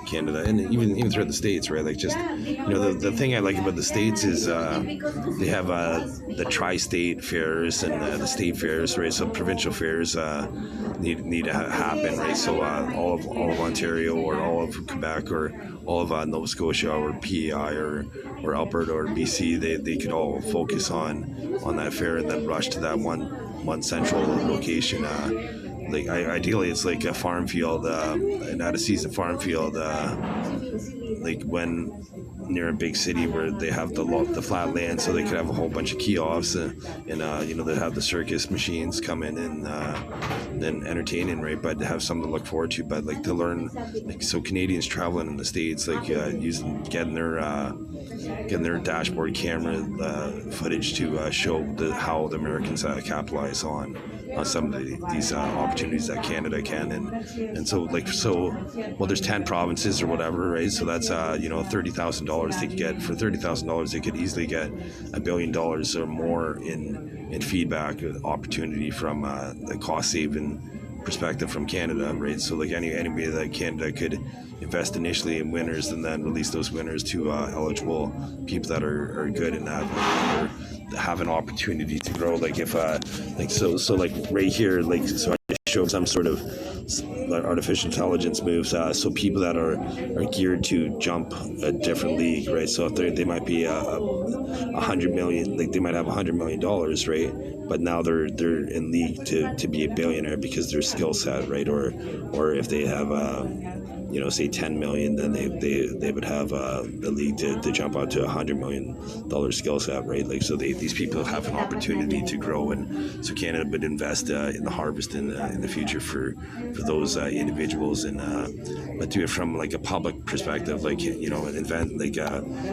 Canada, and even throughout the States, right? Like, just the thing I like about the States is they have the tri-state fairs and the state fairs, right? So provincial fairs need to happen, right? So all of Ontario, or all of Quebec, or all of Nova Scotia, or PEI, or Alberta, or BC, they could all focus on that fair, and then rush to that one central location. Like, ideally, it's like a farm field, an out-of-season farm field, like when near a big city where they have the flat land, so they could have a whole bunch of kiosks and they have the circus machines come in and then entertaining, right? But to have something to look forward to, but like to learn, like, so Canadians traveling in the States, like getting their dashboard camera footage to show how the Americans capitalize on some of these opportunities that Canada can, and so there's 10 provinces or whatever, right? So that's $30,000 they could get. For $30,000 they could easily get $1 billion or more in feedback opportunity from the cost saving perspective from Canada, right? So like anybody that Canada could invest initially in winners and then release those winners to eligible people that are good and have an opportunity to grow. Like if like right here, like so I show some sort of artificial intelligence moves, so people that are geared to jump a different league, right? So if they might be 100 million, like they might have $100 million, right? But now they're in league to be a billionaire because their skill set, right? Or if they have say 10 million, then they would have a league to jump out to $100 million skill set, right? Like so these people have an opportunity to grow, and so Canada would invest in the harvest in the future for those individuals, and but do it from like a public perspective, like invent like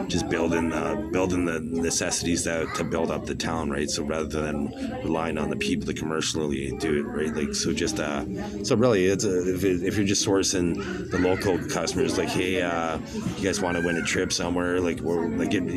just building the necessities to build up the town, right? So rather than relying on the people to commercially do it, right? Like so just so really it's if you're just sourcing the local customers, like hey, you guys want to win a trip somewhere, like we're like in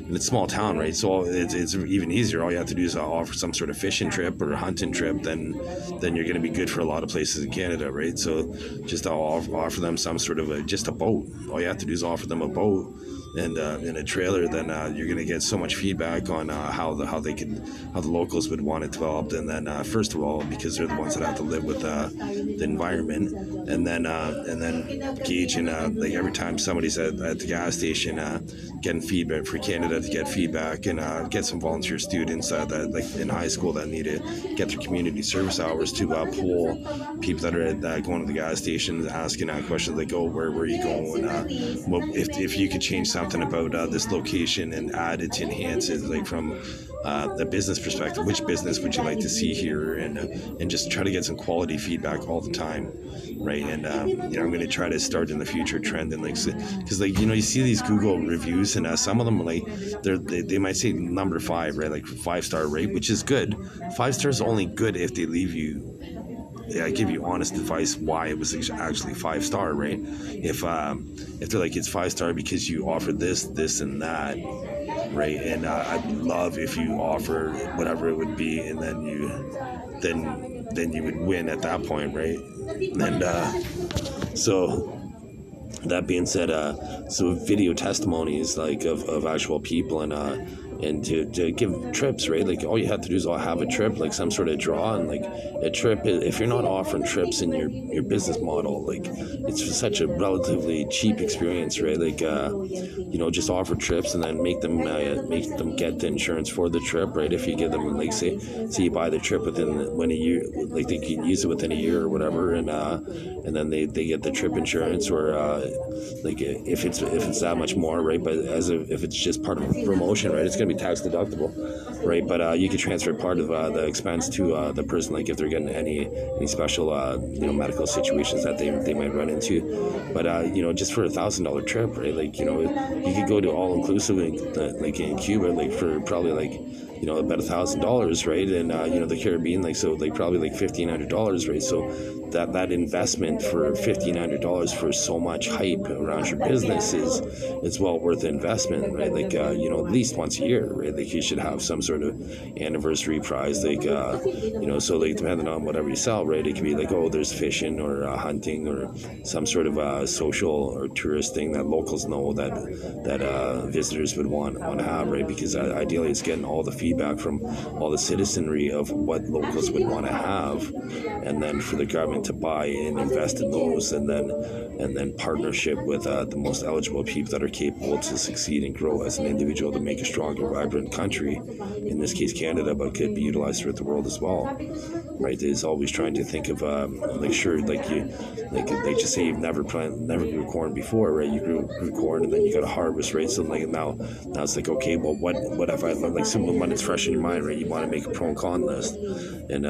a small town, right? So it's even easier. All you have to do is offer some sort of fishing trip or a hunting trip, then you're going to be good for a lot of places in Canada, right? So just offer them some sort of just a boat. All you have to do is offer them a boat and in a trailer, then you're going to get so much feedback on how the locals would want it developed, and then first of all, because they're the ones that have to live with the environment, and then gauge in like every time somebody's at the gas station getting feedback for Canada to get feedback, and get some volunteer students that like in high school that need to get their community service hours to poll people that are going to the gas station, asking questions like, oh, where are you going, if you could change something about this location and add it to enhance it, like from the business perspective, which business would you like to see here, and just try to get some quality feedback all the time, right? And I'm going to try to start in the future trend, and like because like you see these Google reviews, and some of them like they might say number 5, right? Like 5-star rate, which is good. 5 stars only good if they leave you. I give you honest advice why it was actually 5-star, right? If they're like it's 5-star because you offered this and that, right? And I'd love if you offer whatever it would be, and then you would win at that point, right? And so that being said, so video testimonies like of actual people, and to give trips, right? Like all you have to do is have a trip, like some sort of draw, and like a trip, if you're not offering trips in your business model, like it's such a relatively cheap experience, right? Like just offer trips and then make them get the insurance for the trip, right? If you give them like say you buy the trip within a year, like they can use it within a year or whatever, and then they get the trip insurance, or like if it's that much more, right? But if it's just part of a promotion, right, it's gonna be tax deductible, right? But you can transfer part of the expense to the person, like if they're getting any special medical situations that they might run into. But just for $1,000 trip, right? Like you could go to all inclusive like in Cuba, like for probably like about $1,000, right? And the Caribbean, like so like probably like $1,500, right? So that investment for $1,500 for so much hype around your business is well worth the investment, right? Like at least once a year, right? Like you should have some sort of anniversary prize, like so like depending on whatever you sell, right? It could be like, oh, there's fishing or hunting or some sort of social or tourist thing that locals know that visitors would want to have, right? Because ideally it's getting all the feedback from all the citizenry of what locals would want to have, and then for the government to buy and invest in those, and then partnership with the most eligible people that are capable to succeed and grow as an individual to make a stronger, vibrant country, in this case Canada, but could be utilized throughout the world as well, right? Is always trying to think of like just say you've never grew corn before, right? You grew corn and then you got a harvest, right? So like now it's like, okay, well what if I learned, like, some when it's fresh in your mind, right? You want to make a pro and con list, and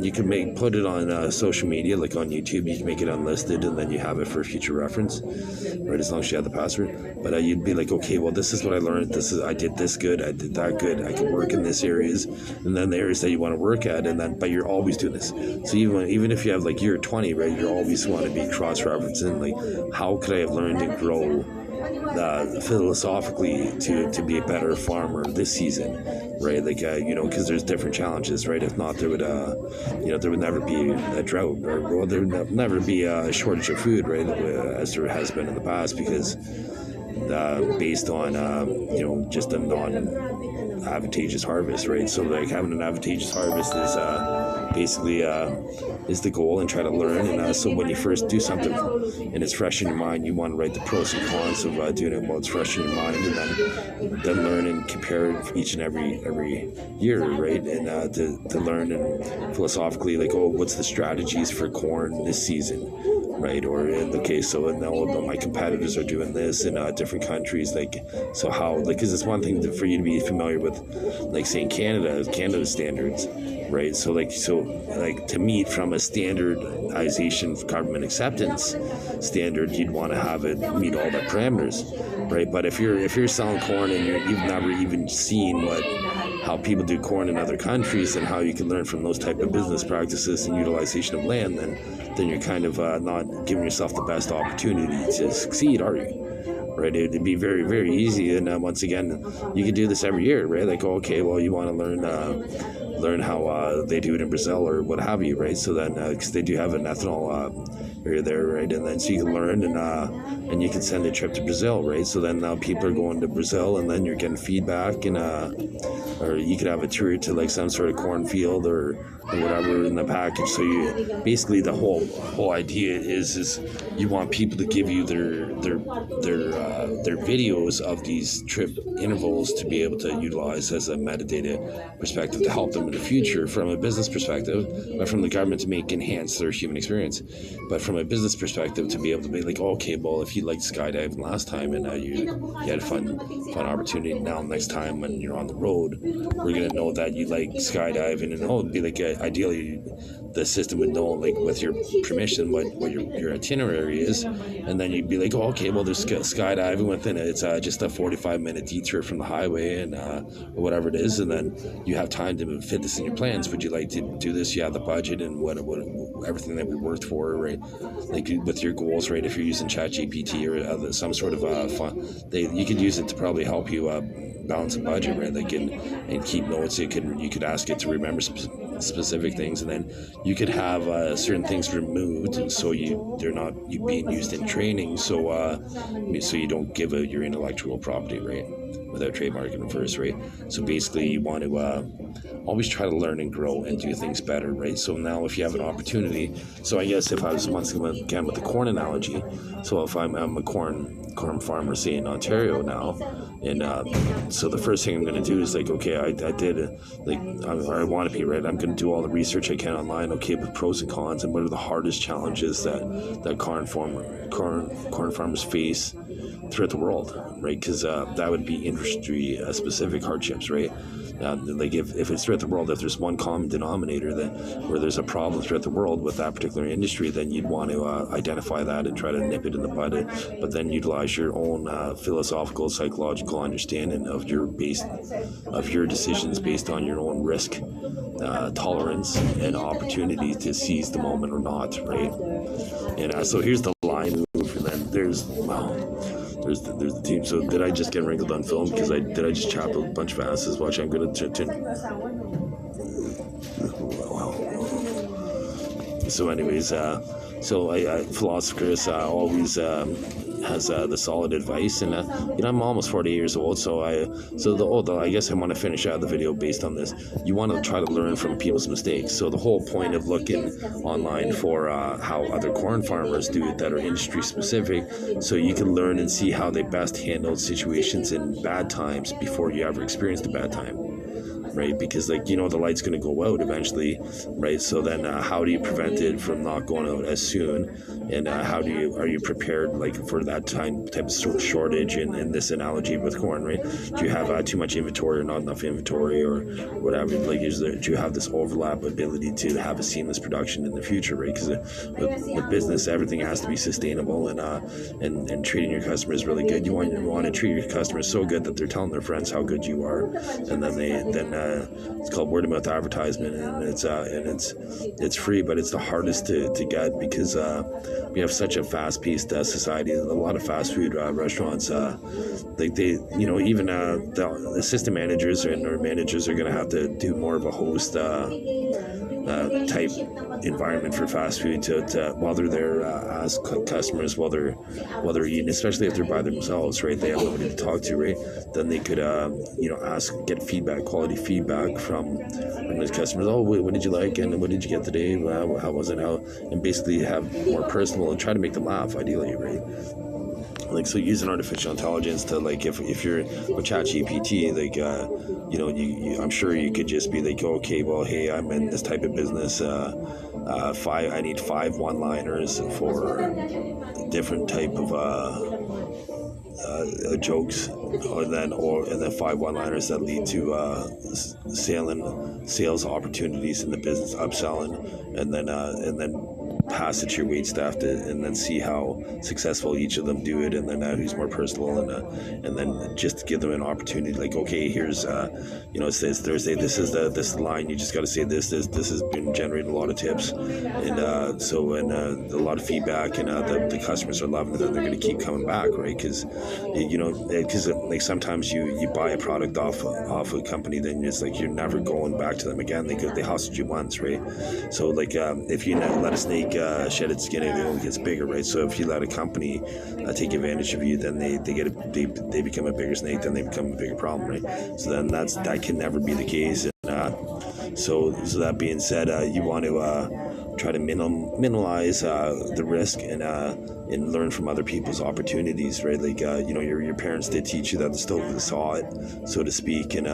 you can put it on social media, like on YouTube. You can make it unlisted, and then you have it for future reference, right? As long as you have the password. But you'd be like, okay, well, this is what I learned. I did this good. I did that good. I can work in this areas, and then the areas that you want to work at, and then but you're always doing this. So even if you have like year 20, right? You always want to be cross-referencing, like, how could I have learned and grow philosophically to be a better farmer this season, right? Like because there's different challenges, right? If not, there would there would never be a drought, or there would never be a shortage of food, right? As there has been in the past, because based on just a non-advantageous harvest, right? So like having an advantageous harvest is basically is the goal, and try to learn. And so when you first do something and it's fresh in your mind, you want to write the pros and cons of doing it while it's fresh in your mind, and then learn and compare it each and every year, right? And to learn and philosophically, like, oh, what's the strategies for corn this season, right? Or in the case, so now my competitors are doing this in different countries, like, so how, like, because it's one thing for you to be familiar with, like, say in Canada standards, right? So to meet from a standardization of government acceptance standard, you'd want to have it meet all the parameters, right? But if you're selling corn and you've never even seen how people do corn in other countries, and how you can learn from those type of business practices and utilization of land, then you're kind of not giving yourself the best opportunity to succeed, are you? Right? It'd be very, very easy, and once again, you could do this every year, right? Like, okay, well, you want to learn how they do it in Brazil or what have you, right? So then, because they do have an ethanol area there, right? And then so you can learn, and you can send a trip to Brazil, right? So then now people are going to Brazil, and then you're getting feedback, and or you could have a tour to like some sort of cornfield or whatever in the package. So you basically, the whole idea is you want people to give you their videos of these trip intervals to be able to utilize as a metadata perspective to help them in the future from a business perspective, but from the government to enhance their human experience. But from a business perspective, to be able to be like, oh, okay, well, if you liked skydiving last time and you had a fun opportunity, now next time when you're on the road, we're gonna know that you like skydiving, and it'd be like ideally the system would know, like, with your permission, what your itinerary is, and then you'd be like, oh, okay, well, there's skydiving within it. It's just a 45-minute detour from the highway, and or whatever it is, and then you have time to fit this in your plans. Would you like to do this? You have the budget and what everything that we worked for, right? Like with your goals, right? If you're using ChatGPT or some sort of you could use it to probably help you balance a budget, right? Like and keep notes. You could ask it to remember specific things, and then you could have certain things removed, so they're not being used in training, so you don't give out your intellectual property, right, without trademarking them first, right? So basically, you want to always try to learn and grow and do things better, right? So now, if you have an opportunity, so I guess if I was once again with the corn analogy, so if I'm a corn farmer, say in Ontario now, and so the first thing I'm going to do is like, okay, I did I want to be, right? I'm going to do all the research I can online, okay, with pros and cons, and what are the hardest challenges that corn farmers face throughout the world, right? Because that would be industry specific hardships, right? Like if it's throughout the world, if there's one common denominator where there's a problem throughout the world with that particular industry, then you'd want to identify that and try to nip it in the bud, but then utilize your own philosophical, psychological understanding of your decisions based on your own risk tolerance and opportunity to seize the moment or not, right? And so here's the line move, and then there's the team. So did I just get wrinkled on film? Because did I just chop a bunch of asses? Watch, I'm gonna turn. So anyways, so PhilosophiChris always has the solid advice. And I'm almost 40 years old, so I guess I want to finish out the video based on this. You want to try to learn from people's mistakes. So the whole point of looking online for how other corn farmers do it that are industry specific, so you can learn and see how they best handled situations in bad times before you ever experienced a bad time. Right, because the light's going to go out eventually, right? So then how do you prevent it from not going out as soon, and are you prepared for that type of shortage in this analogy with corn, right? Do you have too much inventory or not enough inventory or whatever? Do you have this overlap ability to have a seamless production in the future, right? Because with business, everything has to be sustainable, and treating your customers really good. You want to treat your customers so good that they're telling their friends how good you are, and then it's called word of mouth advertisement, and it's free, but it's the hardest to get because we have such a fast-paced society. A lot of fast food restaurants, even the assistant managers or managers are going to have to do more of a host type environment for fast food to while they're there as customers while they're eating, especially if they're by themselves, right? They have nobody to talk to, right? Then they could get quality feedback from those customers. Oh, what did you like, and what did you get today? How was it? And basically have more personal and try to make them laugh, ideally, right? So using artificial intelligence to if you're with ChatGPT, I'm sure you could just be okay, well, hey, I'm in this type of business. I need 5 one-liners for different type of jokes, and then 5 one-liners that lead to sales opportunities in the business, upselling, and then pass it to your wait staff and then see how successful each of them do it, and then who's more personal, and then just give them an opportunity. Okay, here's it says Thursday, this is the line, you just got to say this has been generating a lot of tips, and a lot of feedback, and the customers are loving it, and they're going to keep coming back, right? Because sometimes you buy a product off a company, then it's you're never going back to them again. They hustled you once, right? So if you let a snake shed its skin, it only gets bigger, right? So if you let a company take advantage of you, then they become a bigger snake, then they become a bigger problem, right? So then that can never be the case. And so that being said, you want to try to minimize the risk and learn from other people's opportunities, right? Your parents did teach you that the stove saw it, so to speak, and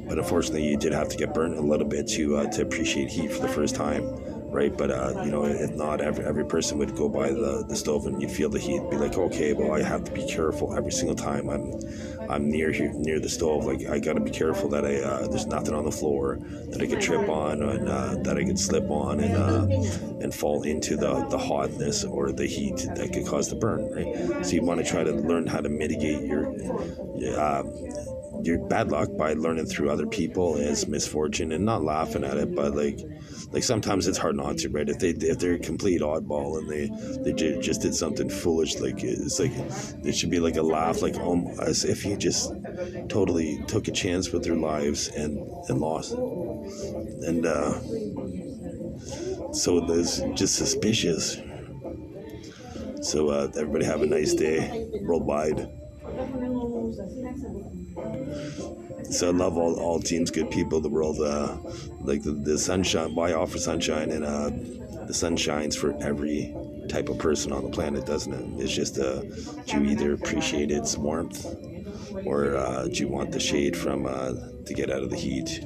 but unfortunately you did have to get burnt a little bit to appreciate heat for the first time, right? But if not, every person would go by the stove and you feel the heat, be okay, well, I have to be careful every single time I'm near the stove. I got to be careful that there's nothing on the floor that I could trip on, and that I could slip on and fall into the hotness or the heat that could cause the burn, right? So you want to try to learn how to mitigate your bad luck by learning through other people as misfortune and not laughing at it, but sometimes it's hard not to, right? If they're a complete oddball and they just did something foolish, it should be a laugh, as if you just totally took a chance with their lives and lost, and so there's just suspicious. So everybody have a nice day worldwide. So I love all teams, good people in the world. The sunshine, why offer sunshine? And the sun shines for every type of person on the planet, doesn't it? It's just do you either appreciate its warmth, or do you want the shade from to get out of the heat?